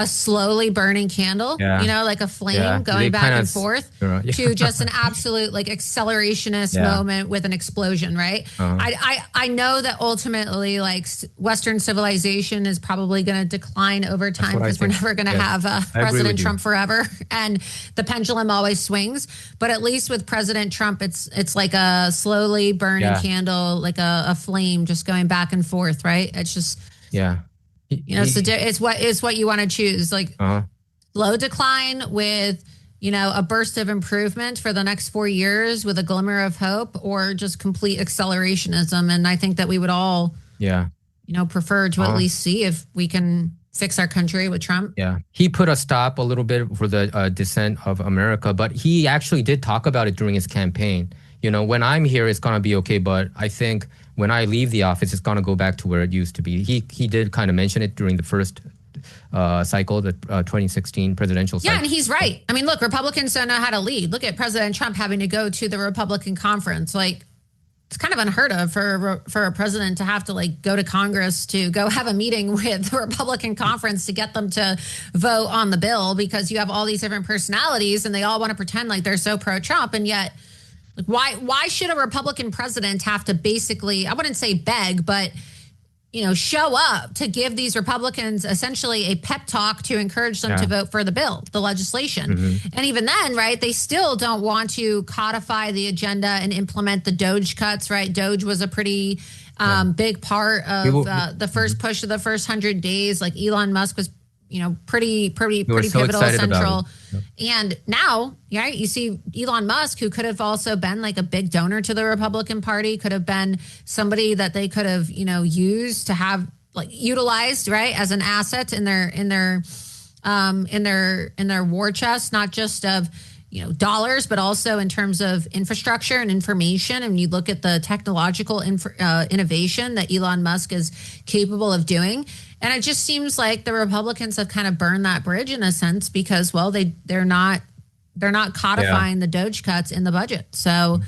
Speaker 2: a slowly burning candle, like a flame going back and forth to just an absolute like accelerationist moment with an explosion, right? I know that ultimately like Western civilization is probably going to decline over time because we're never going to have President Trump forever and the pendulum always swings. But at least with President Trump, it's like a slowly burning candle, like a flame just going back and forth, right? It's just, it's what you want to choose, like low decline with, a burst of improvement for the next 4 years with a glimmer of hope, or just complete accelerationism. And I think that we would all, prefer to at least see if we can fix our country with Trump. Yeah. He put a stop a little bit for the descent of America, but he actually did talk about it during his campaign. When I'm here, it's going to be okay. But I think when I leave the office, it's going to go back to where it used to be. He did kind of mention it during the first cycle, the 2016 presidential cycle. Yeah, and he's right. Look, Republicans don't know how to lead. Look at President Trump having to go to the Republican conference. Like, it's kind of unheard of for a president to have to like go to Congress to go have a meeting with the Republican conference to get them to vote on the bill, because you have all these different personalities and they all want to pretend like they're so pro-Trump, and yet why should a Republican president have to basically, I wouldn't say beg, but show up to give these Republicans essentially a pep talk to encourage them to vote for the bill, the legislation. And even then, right, they still don't want to codify the agenda and implement the Doge cuts, right? Doge was a pretty big part of the first push of the first 100 days. Like Elon Musk was, pretty pivotal, central. And now, right, you see Elon Musk, who could have also been like a big donor to the Republican Party, could have been somebody that they could have, used to have like utilized, right, as an asset in their war chest, not just of dollars, but also in terms of infrastructure and information. And you look at the technological innovation that Elon Musk is capable of doing. And it just seems like the Republicans have kind of burned that bridge in a sense because, well, they're not codifying the Doge cuts in the budget. So,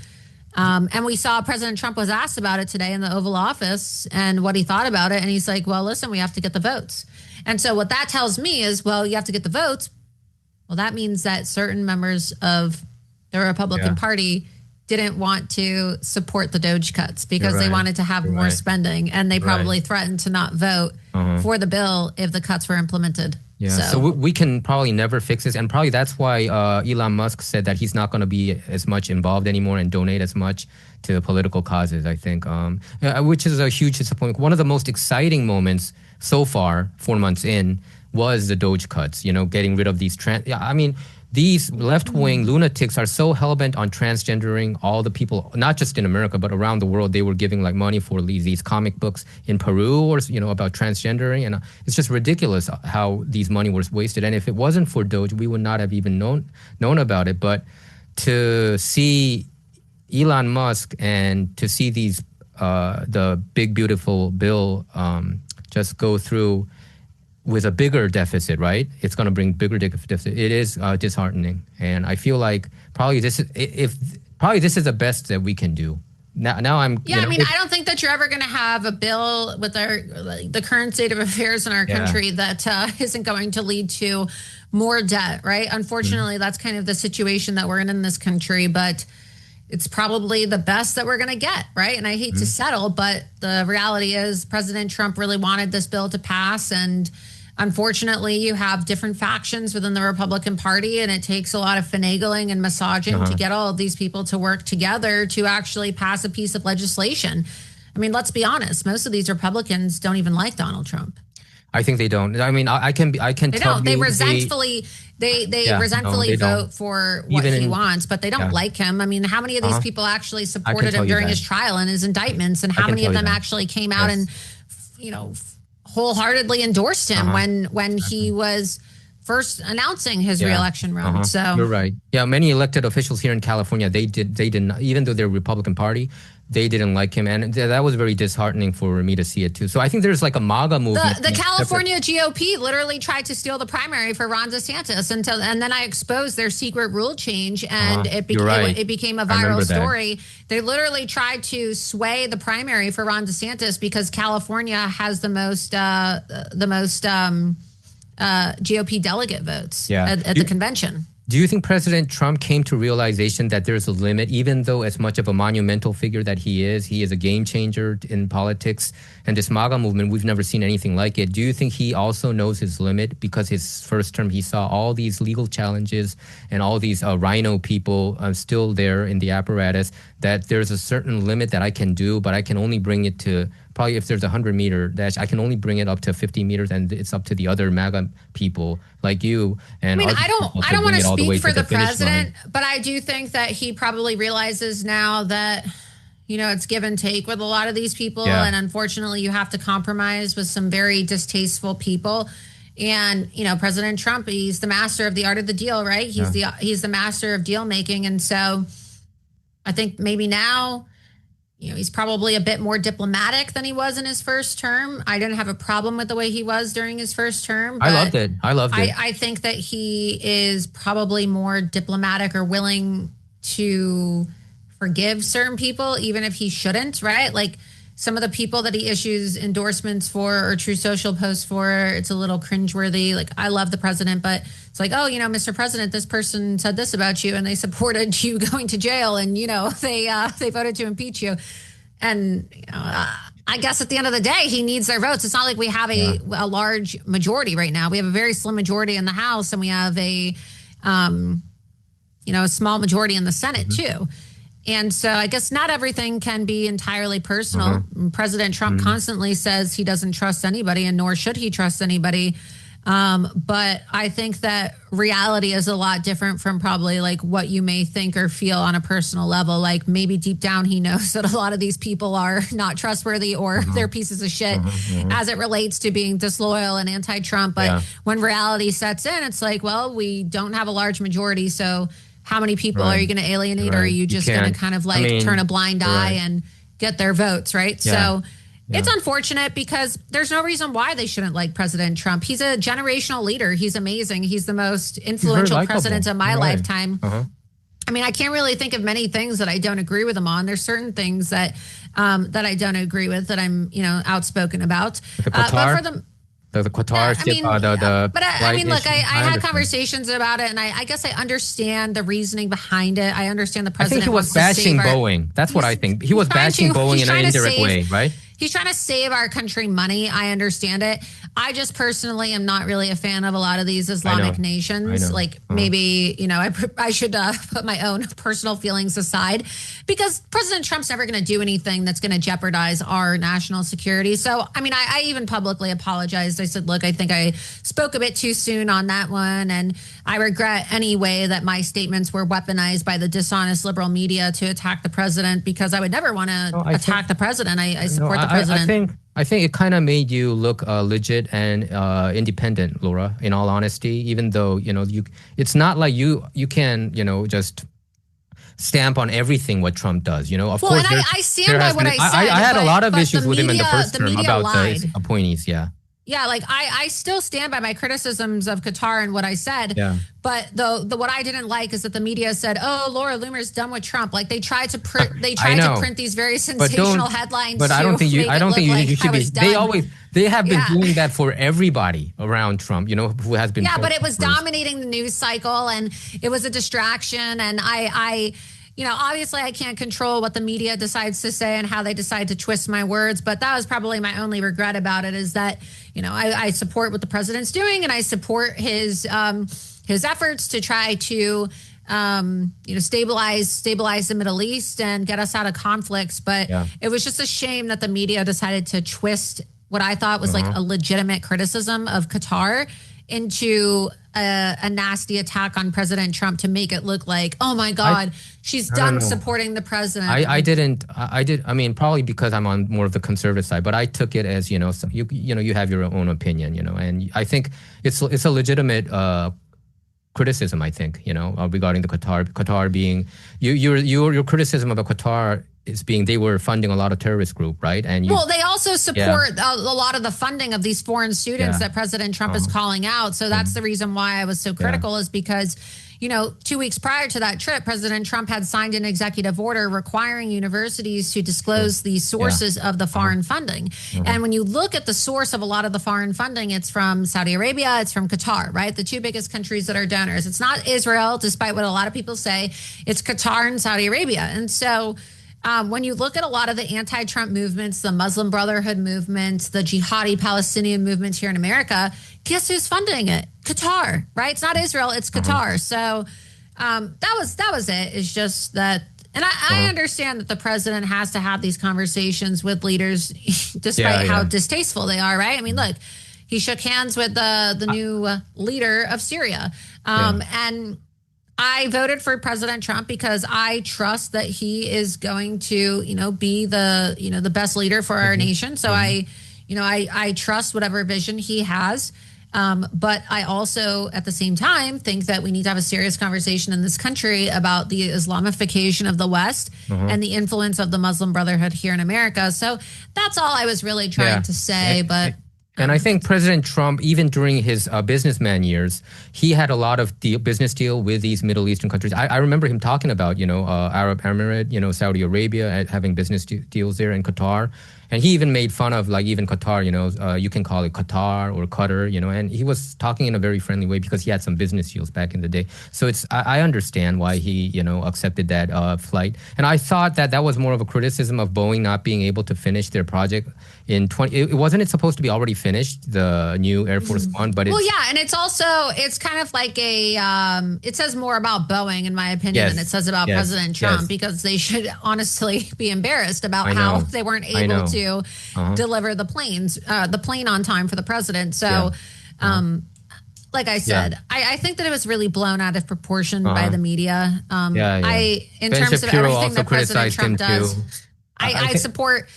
Speaker 2: and we saw President Trump was asked about it today in the Oval Office and what he thought about it. And he's like, well, listen, we have to get the votes. And so what that tells me is, well, you have to get the votes. Well, that means that certain members of the Republican Party didn't want to support the Doge cuts because they wanted to have more spending, and they probably threatened to not vote for the bill if the cuts were implemented.
Speaker 1: Yeah, so we can probably never fix this, and probably that's why Elon Musk said that he's not going to be as much involved anymore and donate as much to political causes, I think, which is a huge disappointment. One of the most exciting moments so far, 4 months in, was the Doge cuts, getting rid of these these left-wing lunatics are so hell-bent on transgendering all the people, not just in America, but around the world. They were giving like money for these comic books in Peru or, about transgendering. And it's just ridiculous how these money was wasted. And if it wasn't for Doge, we would not have even known about it. But to see Elon Musk and to see these, the big, beautiful bill just go through with a bigger deficit, right? It's going to bring bigger deficit. It is disheartening, and I feel like probably this is the best that we can do. Now I'm.
Speaker 2: Yeah, I don't think that you're ever going to have a bill with the current state of affairs in our country that isn't going to lead to more debt, right? Unfortunately, that's kind of the situation that we're in this country, but it's probably the best that we're going to get, right? And I hate to settle, but the reality is President Trump really wanted this bill to pass, and unfortunately, you have different factions within the Republican Party, and it takes a lot of finagling and massaging to get all of these people to work together to actually pass a piece of legislation. Let's be honest. Most of these Republicans don't even like Donald Trump.
Speaker 1: I think they don't. I can
Speaker 2: they
Speaker 1: tell
Speaker 2: don't. They resentfully vote for what he wants, but they don't like him. How many of these people actually supported him during his trial and his indictments, and how many of them actually came out and wholeheartedly endorsed him when he was first announcing his reelection run. So
Speaker 1: you're right. Yeah, many elected officials here in California, they didn't, even though they're Republican Party, they didn't like him, and that was very disheartening for me to see it too. So I think there's like a MAGA movement.
Speaker 2: The California GOP literally tried to steal the primary for Ron DeSantis and then I exposed their secret rule change, and it became a viral story. They literally tried to sway the primary for Ron DeSantis because California has the most GOP delegate votes at the convention.
Speaker 1: Do you think President Trump came to realization that there's a limit, even though as much of a monumental figure that he is a game changer in politics, and this MAGA movement, we've never seen anything like it. Do you think he also knows his limit because his first term, he saw all these legal challenges and all these rhino people still there in the apparatus, that there's a certain limit that I can do, but I can only bring it to probably if there's a 100-meter dash, I can only bring it up to 50 meters, and it's up to the other MAGA people like you. And
Speaker 2: I don't want to speak for the president, but I do think that he probably realizes now that, it's give and take with a lot of these people. Yeah. And unfortunately, you have to compromise with some very distasteful people. And, President Trump, he's the master of the art of the deal, right? He's the master of deal making. And so I think maybe now, he's probably a bit more diplomatic than he was in his first term. I didn't have a problem with the way he was during his first term.
Speaker 1: I loved it.
Speaker 2: I think that he is probably more diplomatic or willing to forgive certain people, even if he shouldn't, right? Like some of the people that he issues endorsements for or True Social posts for, it's a little cringeworthy. Like, I love the president, but it's like, oh, Mr. President, this person said this about you and they supported you going to jail and, they voted to impeach you. And, I I guess at the end of the day, he needs their votes. It's not like we have a large majority right now. We have a very slim majority in the House, and we have a small majority in the Senate too. And so I guess not everything can be entirely personal. President Trump constantly says he doesn't trust anybody, and nor should he trust anybody. But I think that reality is a lot different from probably like what you may think or feel on a personal level. Like maybe deep down he knows that a lot of these people are not trustworthy or they're pieces of shit as it relates to being disloyal and anti-Trump. But when reality sets in, it's like, well, we don't have a large majority. So how many people are you going to alienate, or are you just going to kind of like turn a blind eye and get their votes, right? So it's unfortunate because there's no reason why they shouldn't like President Trump. He's a generational leader. He's amazing. He's the most influential president of my lifetime. I mean, I can't really think of many things that I don't agree with him on. There's certain things that that I don't agree with that I'm, outspoken about. But for the
Speaker 1: Qatar
Speaker 2: look, I had conversations about it, and I guess I understand the reasoning behind it. I understand the president.
Speaker 1: I think he was bashing Boeing. That's what I think. He was bashing Boeing in an indirect way, right?
Speaker 2: He's trying to save our country money. I understand it. I just personally am not really a fan of a lot of these Islamic nations. Like maybe, I should put my own personal feelings aside, because President Trump's never going to do anything that's going to jeopardize our national security. So, I mean, I even publicly apologized. I said, look, I think I spoke a bit too soon on that one. And I regret any way that my statements were weaponized by the dishonest liberal media to attack the president, because I would never want to attack the president. I support the president.
Speaker 1: I think it kind of made you look legit and independent, Laura, in all honesty, even though, it's not like you can, just stamp on everything what Trump does. Of course,
Speaker 2: and I stand by what I said.
Speaker 1: I had a lot of issues with him in the first term about the appointees,
Speaker 2: Yeah, like I still stand by my criticisms of Qatar and what I said. Yeah. But what I didn't like is that the media said, "Oh, Laura Loomer's done with Trump." Like they tried to print these very sensational headlines.
Speaker 1: But I don't think you should be. They have been doing that for everybody around Trump. Who has been.
Speaker 2: Yeah, but it was dominating the news cycle, and it was a distraction. And I obviously I can't control what the media decides to say and how they decide to twist my words, but that was probably my only regret about it, is that, I support what the president's doing, and I support his efforts to try to, stabilize the Middle East and get us out of conflicts. But it was just a shame that the media decided to twist what I thought was like a legitimate criticism of Qatar into a nasty attack on President Trump to make it look like, oh my God, she's done supporting the president.
Speaker 1: I did. I mean, probably because I'm on more of the conservative side, but I took it as, you have your own opinion, and I think it's a legitimate criticism, I think, regarding the Qatar being, your criticism of the Qatar is being they were funding a lot of terrorist group, right? And
Speaker 2: they also support a lot of the funding of these foreign students that President Trump is calling out. So that's the reason why I was so critical, is because, 2 weeks prior to that trip, President Trump had signed an executive order requiring universities to disclose the sources of the foreign funding. And when you look at the source of a lot of the foreign funding, it's from Saudi Arabia, it's from Qatar, right? The two biggest countries that are donors. It's not Israel, despite what a lot of people say. It's Qatar and Saudi Arabia. And so when you look at a lot of the anti-Trump movements, the Muslim Brotherhood movement, the jihadi Palestinian movement here in America, guess who's funding it? Qatar, right? It's not Israel, it's Qatar. So that was it. It's just that, and I understand that the president has to have these conversations with leaders, despite how distasteful they are, right? I mean, look, he shook hands with the new leader of Syria, and I voted for President Trump because I trust that he is going to, be the best leader for our nation. So I trust whatever vision he has. But I also, at the same time, think that we need to have a serious conversation in this country about the Islamification of the West and the influence of the Muslim Brotherhood here in America. So that's all I was really trying to say. But
Speaker 1: And I think President Trump, even during his businessman years, he had a lot of business deal with these Middle Eastern countries. I remember him talking about, Arab Emirate, Saudi Arabia, having business deals there, in Qatar. And he even made fun of even Qatar, you can call it Qatar or Qatar, and he was talking in a very friendly way because he had some business deals back in the day. So I understand why he, accepted that flight. And I thought that was more of a criticism of Boeing not being able to finish their project in wasn't it supposed to be already finished, the new Air Force One? But
Speaker 2: and it's kind of like it says more about Boeing, in my opinion, than it says about President Trump, because they should honestly be embarrassed about how they weren't able to deliver the plane on time for the president. So, like I said, I think that it was really blown out of proportion by the media. In terms of everything that President Trump does, I support.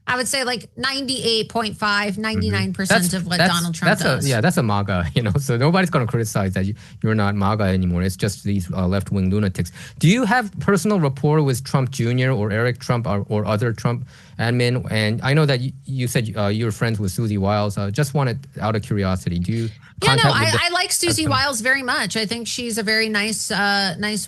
Speaker 2: I would say like 98.5, 99% of what Donald Trump does.
Speaker 1: That's a MAGA, so nobody's going to criticize that you're not MAGA anymore. It's just these left-wing lunatics. Do you have personal rapport with Trump Jr. or Eric Trump or other Trump admin? And I know that you said you're friends with Susie Wiles. Just wanted, out of curiosity, do you...
Speaker 2: I like Susie Wiles very much. I think she's a very nice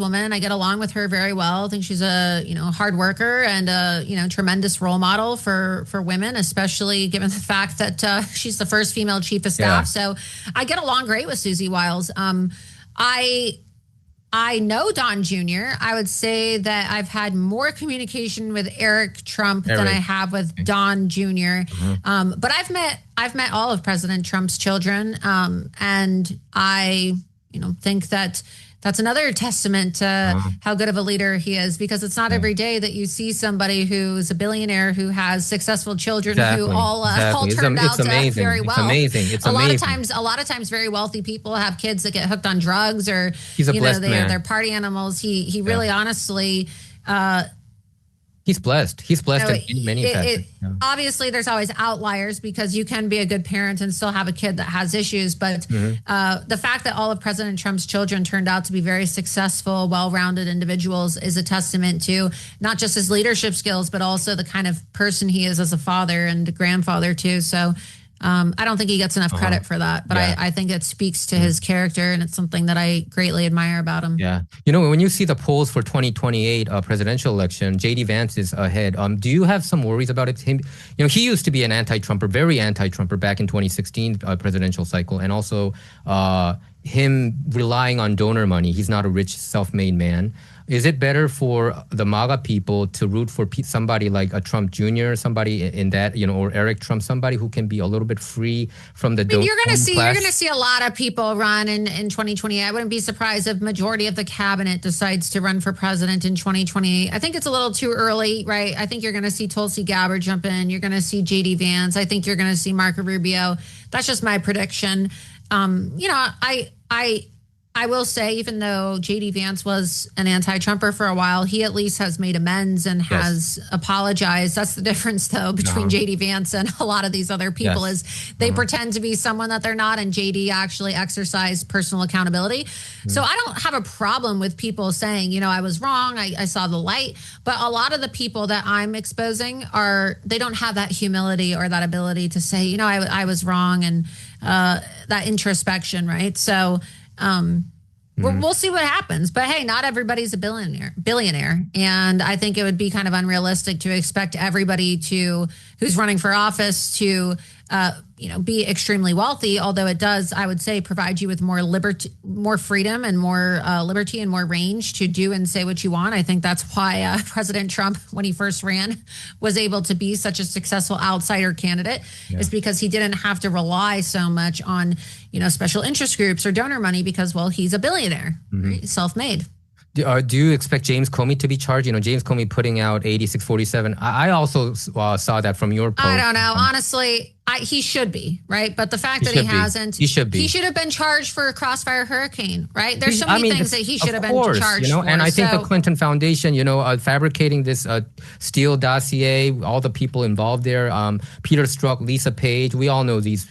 Speaker 2: woman. I get along with her very well. I think she's a hard worker and a tremendous role model for women, especially given the fact that she's the first female chief of staff. So I get along great with Susie Wiles. I know Don Jr. I would say that I've had more communication with Eric Trump than I have with Don Jr. But I've met all of President Trump's children, and I think that that's another testament to how good of a leader he is, because it's not every day that you see somebody who's a billionaire who has successful children who all turned out very well.
Speaker 1: It's amazing.
Speaker 2: A lot of times very wealthy people have kids that get hooked on drugs, or
Speaker 1: he's a blessed man.
Speaker 2: They're party animals. He really honestly
Speaker 1: He's blessed. He's blessed in many facets.
Speaker 2: Obviously, there's always outliers, because you can be a good parent and still have a kid that has issues. But the fact that all of President Trump's children turned out to be very successful, well-rounded individuals is a testament to not just his leadership skills, but also the kind of person he is as a father and a grandfather too. So I don't think he gets enough credit for that, but I think it speaks to his character, and it's something that I greatly admire about him.
Speaker 1: Yeah. When you see the polls for 2028 presidential election, J.D. Vance is ahead. Do you have some worries about it? He used to be an anti-Trumper, very anti-Trumper back in 2016 presidential cycle, and also him relying on donor money. He's not a rich, self-made man. Is it better for the MAGA people to root for somebody like a Trump Jr., somebody in that, or Eric Trump, somebody who can be a little bit free from the donor class?
Speaker 2: You're going to see a lot of people run in 2028. I wouldn't be surprised if majority of the cabinet decides to run for president in 2028. I think it's a little too early, right? I think you're going to see Tulsi Gabbard jump in. You're going to see J.D. Vance. I think you're going to see Marco Rubio. That's just my prediction. I will say, even though J.D. Vance was an anti-Trumper for a while, he at least has made amends and has apologized. That's the difference, though, between J.D. Vance and a lot of these other people is they pretend to be someone that they're not, and J.D. actually exercised personal accountability. So I don't have a problem with people saying, I was wrong, I saw the light. But a lot of the people that I'm exposing they don't have that humility or that ability to say, I was wrong, and that introspection, right? So we'll see what happens. But hey, not everybody's a billionaire. And I think it would be kind of unrealistic to expect everybody who's running for office to be extremely wealthy, although it does, I would say, provide you with more liberty, more freedom, and more liberty and more range to do and say what you want. I think that's why President Trump, when he first ran, was able to be such a successful outsider candidate, is because he didn't have to rely so much on, special interest groups or donor money, because, well, he's a billionaire, right? Self-made.
Speaker 1: Do you expect James Comey to be charged? James Comey putting out 8647. I also saw that from your post.
Speaker 2: I don't know. Honestly, he should be, right? But the fact that he hasn't.
Speaker 1: He should be.
Speaker 2: He should have been charged for a Crossfire Hurricane, right? There's so many things that he should have been charged for.
Speaker 1: And I think the Clinton Foundation, fabricating this Steele dossier, all the people involved there, Peter Strzok, Lisa Page, we all know these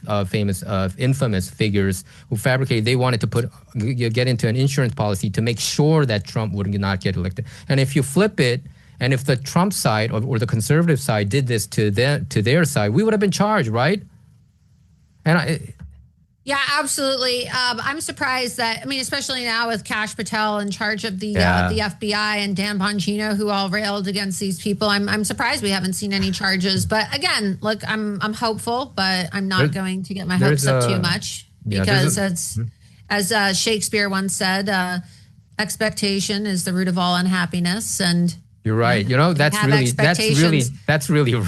Speaker 1: infamous figures who fabricated. They wanted to get into an insurance policy to make sure that Trump would not get elected. And if you flip it, and if the Trump side or the conservative side did this to their side, we would have been charged, right? And
Speaker 2: Yeah, absolutely. I'm surprised that, I mean, especially now with Kash Patel in charge of the FBI and Dan Bongino, who all railed against these people. I'm surprised we haven't seen any charges. But again, look, I'm hopeful, but I'm not going to get my hopes up too much because as Shakespeare once said, expectation is the root of all unhappiness. And
Speaker 1: you're right. You know, that's really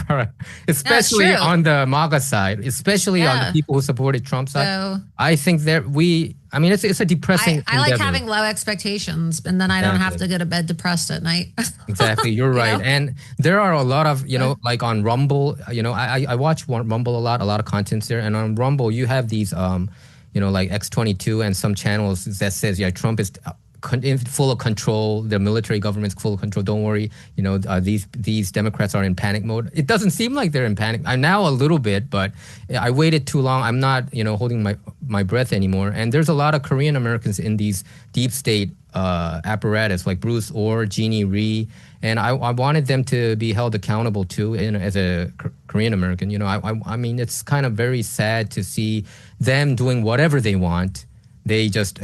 Speaker 1: right. Especially on the MAGA side, especially on the people who supported Trump's side. So, I think it's a depressing
Speaker 2: I like having low expectations, and then I don't have to go to bed depressed at night.
Speaker 1: Exactly. You're right. And there are a lot of, like on Rumble, I watch Rumble a lot of contents there. And on Rumble, you have these, like X22 and some channels that says, Trump is full of control. The military government's full of control. Don't worry. These Democrats are in panic mode. It doesn't seem like they're in panic. I'm now a little bit, but I waited too long. I'm not, holding my breath anymore. And there's a lot of Korean Americans in these deep state apparatus, like Bruce Orr, Jeannie Rhee, and I wanted them to be held accountable too. As a Korean American, I mean, it's kind of very sad to see them doing whatever they want. They just,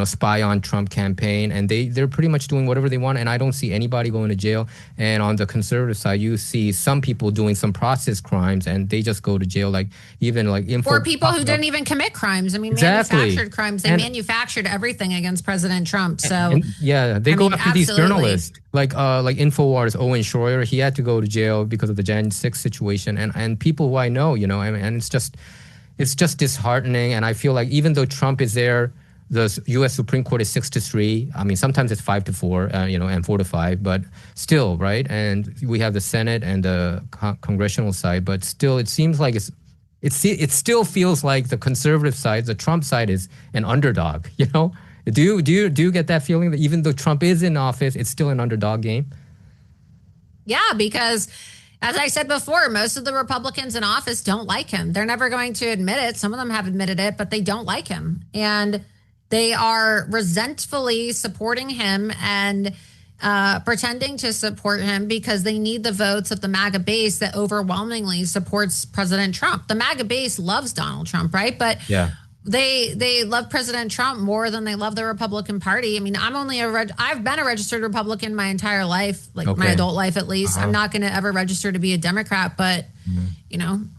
Speaker 1: spy on Trump campaign, and they're pretty much doing whatever they want. And I don't see anybody going to jail. And on the conservative side, you see some people doing some process crimes, and they just go to jail,
Speaker 2: or people who didn't even commit crimes. I mean, manufactured crimes. They manufactured everything against President Trump. So
Speaker 1: they go after these journalists, like Infowars Owen Schroyer. He had to go to jail because of the Jan 6 situation, and people who I know, and it's just disheartening. And I feel like even though Trump is there, the U.S. Supreme Court is 6-3. I mean, sometimes it's 5-4, and 4-5, but still, right? And we have the Senate and the congressional side, but still, it seems like it still feels like the conservative side, the Trump side, is an underdog. Do you get that feeling that even though Trump is in office, it's still an underdog game?
Speaker 2: Yeah, because as I said before, most of the Republicans in office don't like him. They're never going to admit it. Some of them have admitted it, but they don't like him. And they are resentfully supporting him and pretending to support him because they need the votes of the MAGA base that overwhelmingly supports President Trump. The MAGA base loves Donald Trump, right? But they love President Trump more than they love the Republican Party. I mean, I've been a registered Republican my entire life, my adult life at least. I'm not going to ever register to be a Democrat, but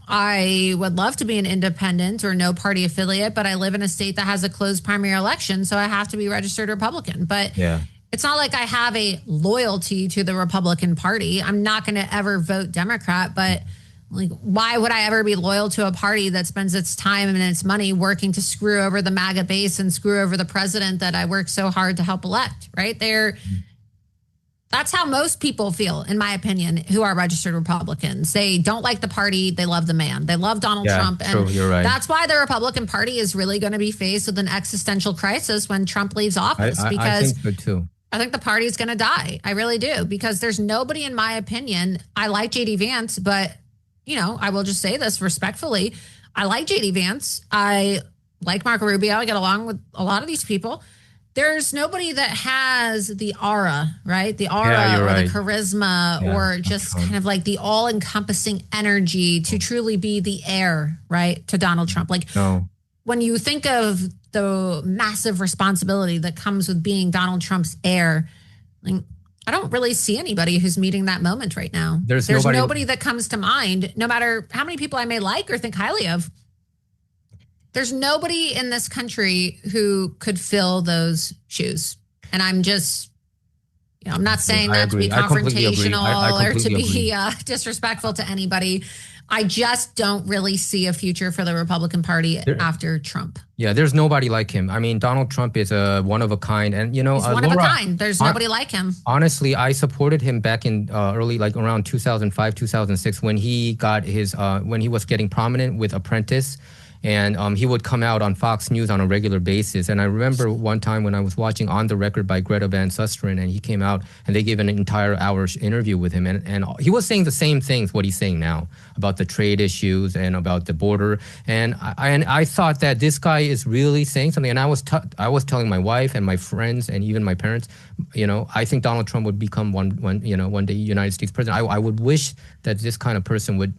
Speaker 2: I would love to be an independent or no party affiliate, but I live in a state that has a closed primary election, so I have to be registered Republican. But it's not like I have a loyalty to the Republican Party. I'm not going to ever vote Democrat, but why would I ever be loyal to a party that spends its time and its money working to screw over the MAGA base and screw over the president that I work so hard to help elect, right? That's how most people feel, in my opinion, who are registered Republicans. They don't like the party. They love the man. They love Donald Trump. And
Speaker 1: you're right.
Speaker 2: That's why the Republican Party is really going to be faced with an existential crisis when Trump leaves office.
Speaker 1: I think so too.
Speaker 2: I think the party's going to die. I really do. Because there's nobody, in my opinion, I like J.D. Vance, but I will just say this respectfully. I like J.D. Vance. I like Marco Rubio. I get along with a lot of these people. There's nobody that has the aura, right? The aura or the charisma or just kind of like the all-encompassing energy to truly be the heir, right, to Donald Trump. When you think of the massive responsibility that comes with being Donald Trump's heir, I don't really see anybody who's meeting that moment right now. There's nobody that comes to mind, no matter how many people I may like or think highly of. There's nobody in this country who could fill those shoes. And I'm just, I'm not saying that to be confrontational or to be disrespectful to anybody. I just don't really see a future for the Republican Party after Trump.
Speaker 1: Yeah, there's nobody like him. I mean, Donald Trump is a one of a kind, and
Speaker 2: he's one of a kind. There's nobody like him.
Speaker 1: Honestly, I supported him back in early, around 2005, 2006, when he got his when he was getting prominent with Apprentice. And he would come out on Fox News on a regular basis. And I remember one time when I was watching On the Record by Greta Van Susteren, and he came out and they gave an entire hour interview with him. And he was saying the same things, what he's saying now, about the trade issues and about the border. And I thought that this guy is really saying something. And I was telling my wife and my friends and even my parents, I think Donald Trump would become one day United States president. I would wish that this kind of person would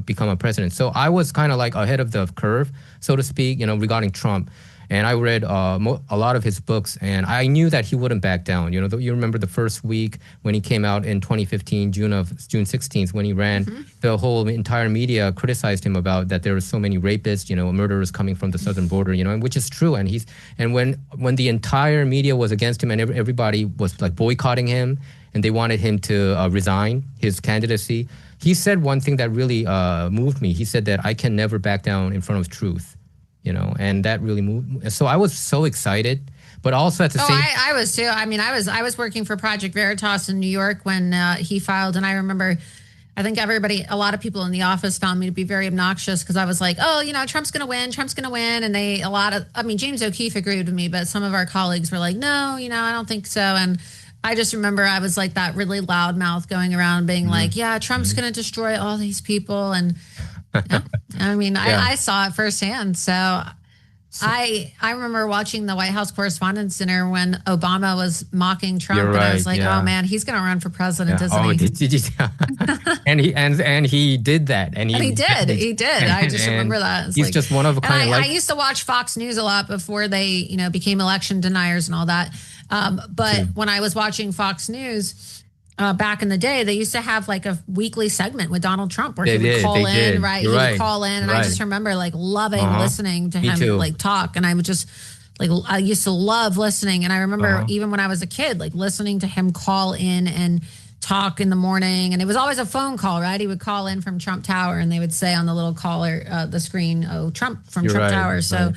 Speaker 1: become a president. So I was kind of like ahead of the curve, so to speak, regarding Trump. And I read a lot of his books, and I knew that he wouldn't back down. You remember the first week when he came out in 2015, June 16th, when he ran, the whole entire media criticized him about that there were so many rapists, murderers coming from the southern border, which is true. And when the entire media was against him and everybody was like boycotting him and they wanted him to resign his candidacy, he said one thing that really moved me. He said that I can never back down in front of truth. And that really moved me. So I was so excited, but also at the same.
Speaker 2: I was too. I mean, I was working for Project Veritas in New York when he filed, and I remember, I think a lot of people in the office found me to be very obnoxious because I was like, oh, Trump's going to win, and James O'Keefe agreed with me, but some of our colleagues were like, no, I don't think so, and I just remember I was like that really loud mouth going around being like, yeah, Trump's going to destroy all these people, and. I saw it firsthand. So I remember watching the White House Correspondents' Dinner when Obama was mocking Trump, and I was like, oh man, he's going to run for president, isn't he?
Speaker 1: and he did that, and he
Speaker 2: did. I just remember that.
Speaker 1: He's just one of a kind.
Speaker 2: I used to watch Fox News a lot before they, became election deniers and all that. But when I was watching Fox News. Back in the day, they used to have like a weekly segment with Donald Trump where he would call in, right? He would call in, and I just remember like loving listening to him like talk, and I would just like I used to love listening, and I remember even when I was a kid, like listening to him call in and talk in the morning, and it was always a phone call, right? He would call in from Trump Tower, and they would say on the little caller, the screen, "Oh, Trump from Trump Tower." So.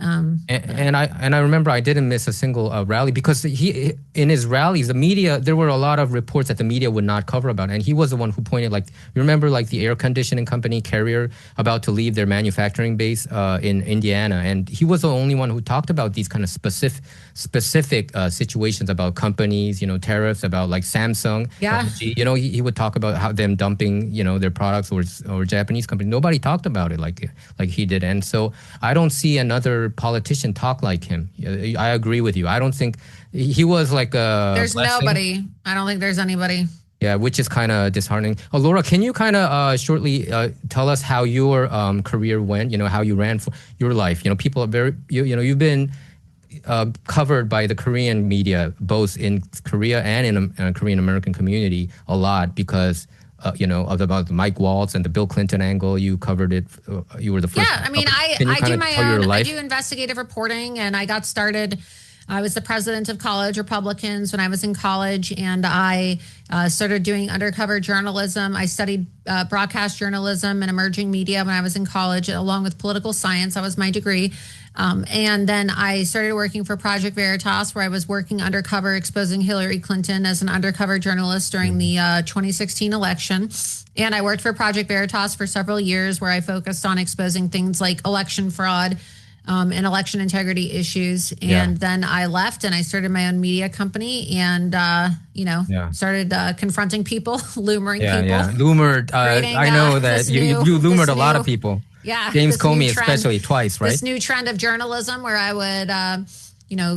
Speaker 1: And I remember I didn't miss a single rally because he in his rallies the media, there were a lot of reports that the media would not cover about, and he was the one who pointed, like, you remember like the air conditioning company Carrier about to leave their manufacturing base in Indiana, and he was the only one who talked about these kind of specific situations about companies, tariffs, about like Samsung, LG. He would talk about how them dumping their products or Japanese company. Nobody talked about it like he did, and so I don't see another politician talk like him. I agree with you. I don't think he was like a
Speaker 2: there's
Speaker 1: blessing.
Speaker 2: Nobody. I don't think there's anybody.
Speaker 1: Yeah, which is kind of disheartening. Laura, can you kind of shortly tell us how your career went? How you ran for your life. People are very you've been covered by the Korean media, both in Korea and in the Korean American community, a lot because. About the Mike Waltz and the Bill Clinton angle. You covered it. You were the first.
Speaker 2: Yeah, I mean, I do my own. I do investigative reporting, and I got started. I was the president of College Republicans when I was in college, and I started doing undercover journalism. I studied broadcast journalism and emerging media when I was in college, along with political science. That was my degree. And then I started working for Project Veritas, where I was working undercover, exposing Hillary Clinton as an undercover journalist during the 2016 election. And I worked for Project Veritas for several years, where I focused on exposing things like election fraud and election integrity issues. And then I left and I started my own media company and, started confronting people, lumbering people. Yeah,
Speaker 1: lumbred. I know that you lumbred a lot of people.
Speaker 2: Yeah.
Speaker 1: James Comey especially twice, right?
Speaker 2: This new trend of journalism where I would,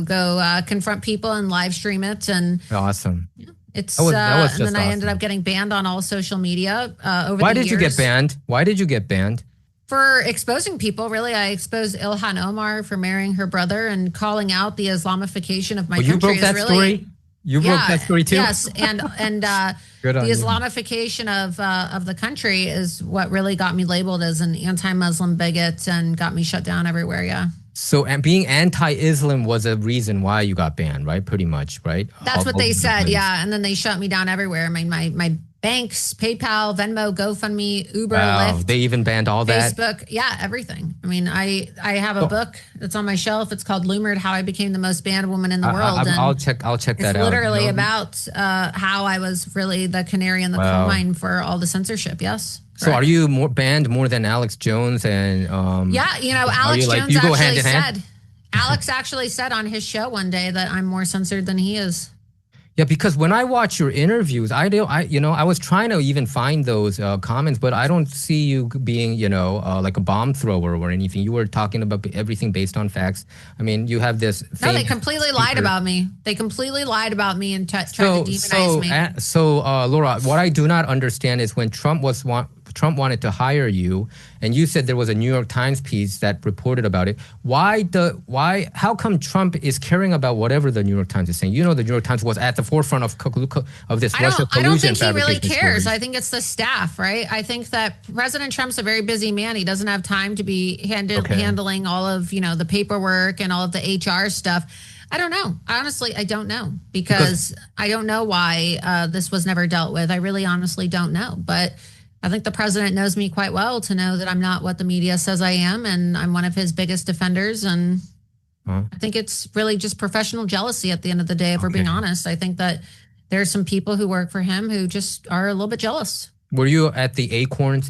Speaker 2: go confront people and live stream it. And
Speaker 1: awesome.
Speaker 2: That was and then I ended up getting banned on all social media over the years.
Speaker 1: Why did you get banned? Why did you get banned?
Speaker 2: For exposing people, really. I exposed Ilhan Omar for marrying her brother and calling out the Islamification of my country.
Speaker 1: You broke that story? You broke that story too?
Speaker 2: Yes, and the Islamification of the country is what really got me labeled as an anti-Muslim bigot and got me shut down everywhere, yeah.
Speaker 1: So, and being anti-Islam was a reason why you got banned, right? Pretty much, right?
Speaker 2: That's what they said, yeah. And then they shut me down everywhere. I mean, my banks, PayPal, Venmo, GoFundMe, Uber, Lyft.
Speaker 1: They even banned all that?
Speaker 2: Facebook, yeah, everything. I mean, I have a book that's on my shelf. It's called Lumbred, How I Became the Most Banned Woman in the World.
Speaker 1: I'll check that out.
Speaker 2: It's literally about how I was really the canary in the coal mine for all the censorship, yes.
Speaker 1: So are you banned more than Alex Jones? And
Speaker 2: Alex Jones Alex actually said on his show one day that I'm more censored than he is.
Speaker 1: Yeah, because when I watch your interviews, I was trying to even find those comments, but I don't see you being, like a bomb thrower or anything. You were talking about everything based on facts. I mean, you have this.
Speaker 2: No, they completely lied about me. They completely lied about me and tried to demonize me.
Speaker 1: So, Laura, what I do not understand is when Trump was Trump wanted to hire you, and you said there was a New York Times piece that reported about it. How come Trump is caring about whatever the New York Times is saying? You know, the New York Times was at the forefront of this Russia collusion.
Speaker 2: I don't think he really
Speaker 1: fabrication
Speaker 2: cares.
Speaker 1: story.
Speaker 2: I think it's the staff, right? I think that President Trump's a very busy man. He doesn't have time to be handling all of, the paperwork and all of the HR stuff. I don't know. Honestly, I don't know because I don't know why this was never dealt with. I really honestly don't know. But I think the president knows me quite well to know that I'm not what the media says I am, and I'm one of his biggest defenders. And I think it's really just professional jealousy at the end of the day, if we're being honest. I think that there's some people who work for him who just are a little bit jealous.
Speaker 1: Were you at the Acorn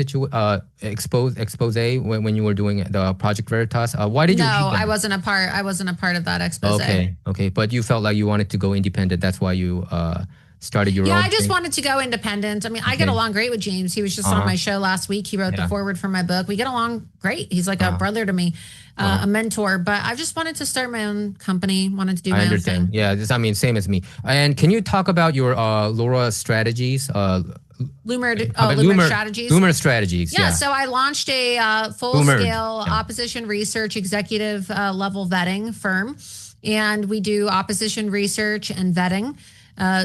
Speaker 1: expose when you were doing the Project Veritas? Why did you?
Speaker 2: No, I wasn't a part of that expose.
Speaker 1: Okay, but you felt like you wanted to go independent. That's why you started your own.
Speaker 2: Yeah, I just
Speaker 1: thing.
Speaker 2: wanted to go independent. I mean, I get along great with James. He was just on my show last week. He wrote the foreword for my book. We get along great. He's like a brother to me, a mentor. But I just wanted to start my own company. Wanted to do my own thing.
Speaker 1: Yeah, same as me. And can you talk about your Laura strategies?
Speaker 2: Loomer strategies.
Speaker 1: Loomer strategies.
Speaker 2: Yeah. So I launched a full-scale opposition research executive level vetting firm, and we do opposition research and vetting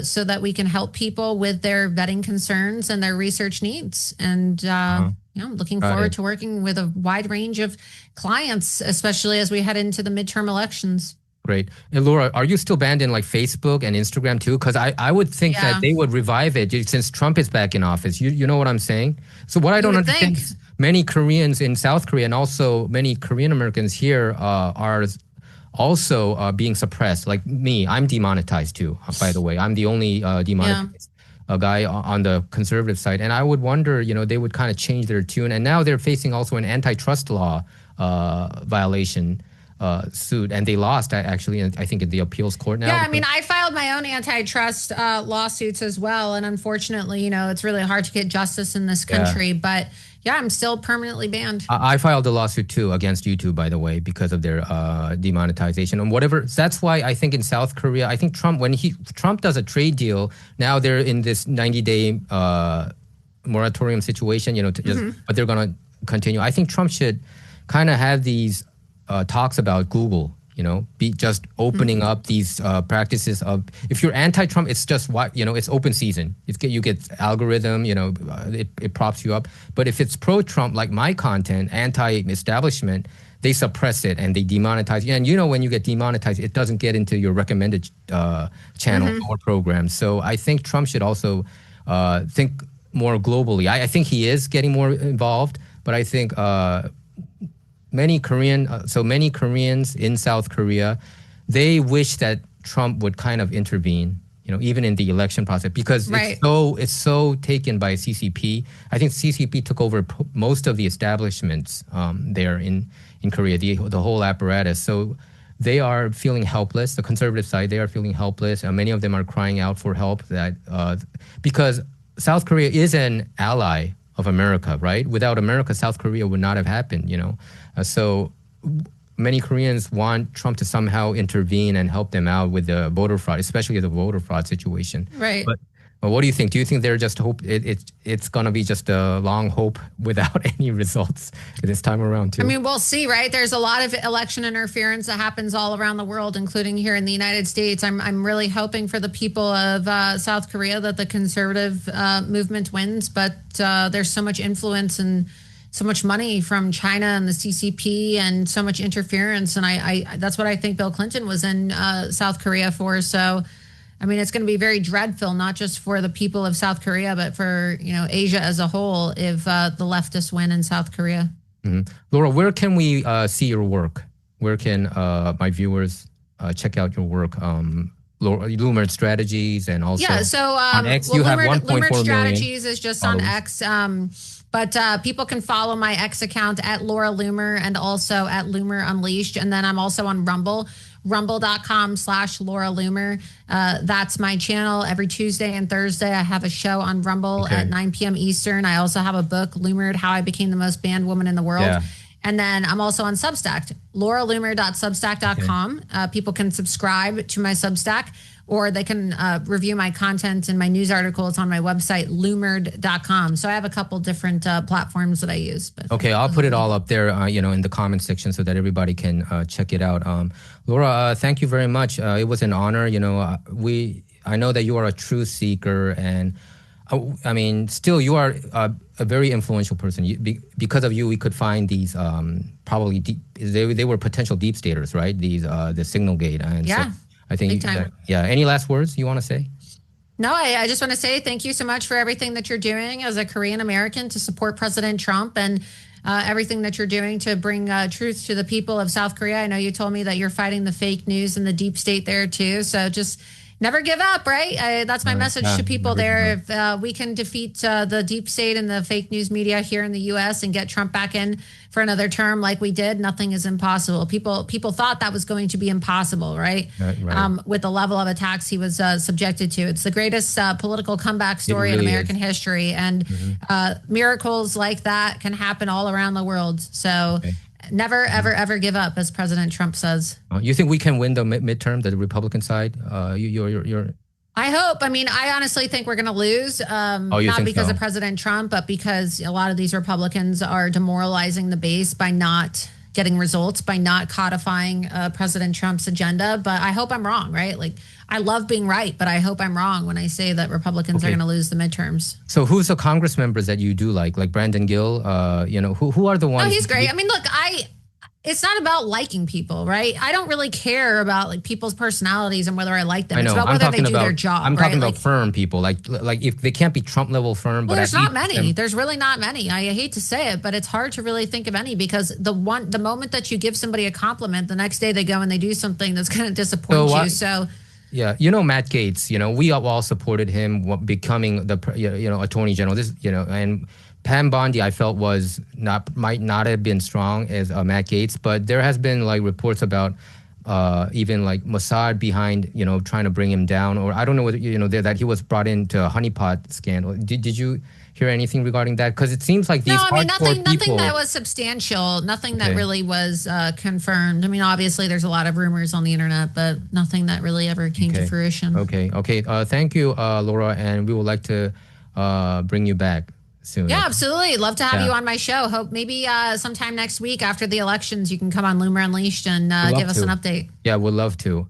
Speaker 2: so that we can help people with their vetting concerns and their research needs. And I'm looking forward to working with a wide range of clients, especially as we head into the midterm elections.
Speaker 1: Great. And Laura, are you still banned in like Facebook and Instagram too? Because I would think that they would revive it since Trump is back in office. You know what I'm saying? So what I don't understand is many Koreans in South Korea and also many Korean Americans here are also being suppressed. Like me, I'm demonetized too, by the way. I'm the only demonetized guy on the conservative side. And I would wonder, they would kind of change their tune. And now they're facing also an antitrust law violation suit, and they lost actually, I think, in the appeals court now.
Speaker 2: Yeah, I mean, I filed my own antitrust lawsuits as well, and unfortunately, it's really hard to get justice in this country. But yeah, I'm still permanently banned.
Speaker 1: I filed a lawsuit too against YouTube, by the way, because of their demonetization and whatever. That's why I think in South Korea, I think when Trump does a trade deal, now they're in this 90-day moratorium situation, but they're going to continue. I think Trump should kind of have these talks about Google, be just opening up these practices of, if you're anti-Trump, it's just it's open season. You get algorithm, it props you up. But if it's pro-Trump, like my content, anti-establishment, they suppress it and they demonetize you. And when you get demonetized, it doesn't get into your recommended channel or programs. So I think Trump should also think more globally. I think he is getting more involved, but I think many Koreans in South Korea, they wish that Trump would kind of intervene, even in the election process, because it's so taken by CCP. I think CCP took over most of the establishments there in Korea, the whole apparatus. So they are feeling helpless. The conservative side, they are feeling helpless. Many of them are crying out for help because South Korea is an ally of America, right? Without America, South Korea would not have happened, So many Koreans want Trump to somehow intervene and help them out with the voter fraud, especially the voter fraud situation.
Speaker 2: Right.
Speaker 1: But what do you think? Do you think they're just hope it's going to be just a long hope without any results this time around too?
Speaker 2: I mean, we'll see, right? There's a lot of election interference that happens all around the world, including here in the United States. I'm really hoping for the people of South Korea that the conservative movement wins, but there's so much influence and so much money from China and the CCP and so much interference. And I that's what I think Bill Clinton was in South Korea for. So, I mean, it's going to be very dreadful, not just for the people of South Korea, but for, Asia as a whole if the leftists win in South Korea.
Speaker 1: Mm-hmm. Laura, where can we see your work? Where can my viewers check out your work? Loomer Strategies and also on X, you have 1.4 million.
Speaker 2: Loomer Strategies is just on X. But people can follow my X account at Laura Loomer and also at Loomer Unleashed. And then I'm also on Rumble, rumble.com/Laura Loomer. That's my channel. Every Tuesday and Thursday, I have a show on Rumble at 9 p.m. Eastern. I also have a book, Loomered, How I Became the Most Banned Woman in the World. Yeah. And then I'm also on Substack, lauraloomer.substack.com. People can subscribe to my Substack. or they can review my content and my news articles on my website, loomered.com. So I have a couple different platforms that I use. But
Speaker 1: okay, I'll put it all up there, in the comment section so that everybody can check it out. Laura, thank you very much. It was an honor. I know that you are a truth seeker, and still you are a very influential person. Because of you, we could find these probably they were potential deep staters, right? These the Signal Gate, and
Speaker 2: yeah,
Speaker 1: so I think
Speaker 2: big time.
Speaker 1: Any last words you want to say?
Speaker 2: No, I just want to say thank you so much for everything that you're doing as a Korean American to support President Trump and everything that you're doing to bring truth to the people of South Korea. I know you told me that you're fighting the fake news and the deep state there too. So just never give up, right? That's my message to people there. If we can defeat the deep state and the fake news media here in the U.S. and get Trump back in for another term like we did, nothing is impossible. People thought that was going to be impossible, right? Right. With the level of attacks he was subjected to. It's the greatest political comeback story in American history. And miracles like that can happen all around the world. So never, ever, ever give up, as President Trump says.
Speaker 1: You think we can win the midterm, the Republican side? You're
Speaker 2: I hope. I honestly think we're going to lose, not because of President Trump, but because a lot of these Republicans are demoralizing the base by not getting results, by not codifying President Trump's agenda. But I hope I'm wrong, right? Like, I love being right, but I hope I'm wrong when I say that Republicans are going to lose the midterms.
Speaker 1: So who's the Congress members that you do like Brandon Gill? Who are the ones?
Speaker 2: Oh, he's great. Look, it's not about liking people, right? I don't really care about people's personalities and whether I like them.
Speaker 1: I know.
Speaker 2: It's about whether they do their job.
Speaker 1: I'm talking about firm people, like if they can't be Trump level firm.
Speaker 2: Well, there's not many. There's really not many. I hate to say it, but it's hard to really think of any, because the moment that you give somebody a compliment, the next day they go and they do something that's going to disappoint you. So.
Speaker 1: Yeah, Matt Gaetz. We all supported him becoming the Attorney General. And Pam Bondi, I felt might not have been strong as Matt Gaetz, but there has been reports about even Mossad behind trying to bring him down, or I don't know whether that he was brought into a honeypot scandal. Did you hear anything regarding that? Because it seems like these
Speaker 2: nothing that was substantial, nothing that really was confirmed. Obviously there's a lot of rumors on the internet, but nothing that really ever came to fruition.
Speaker 1: Okay. Thank you, Laura, and we would like to bring you back soon.
Speaker 2: Yeah, absolutely. Love to have you on my show. Hope maybe sometime next week after the elections you can come on Loomer Unleashed and give us an update.
Speaker 1: Yeah, we'd love to.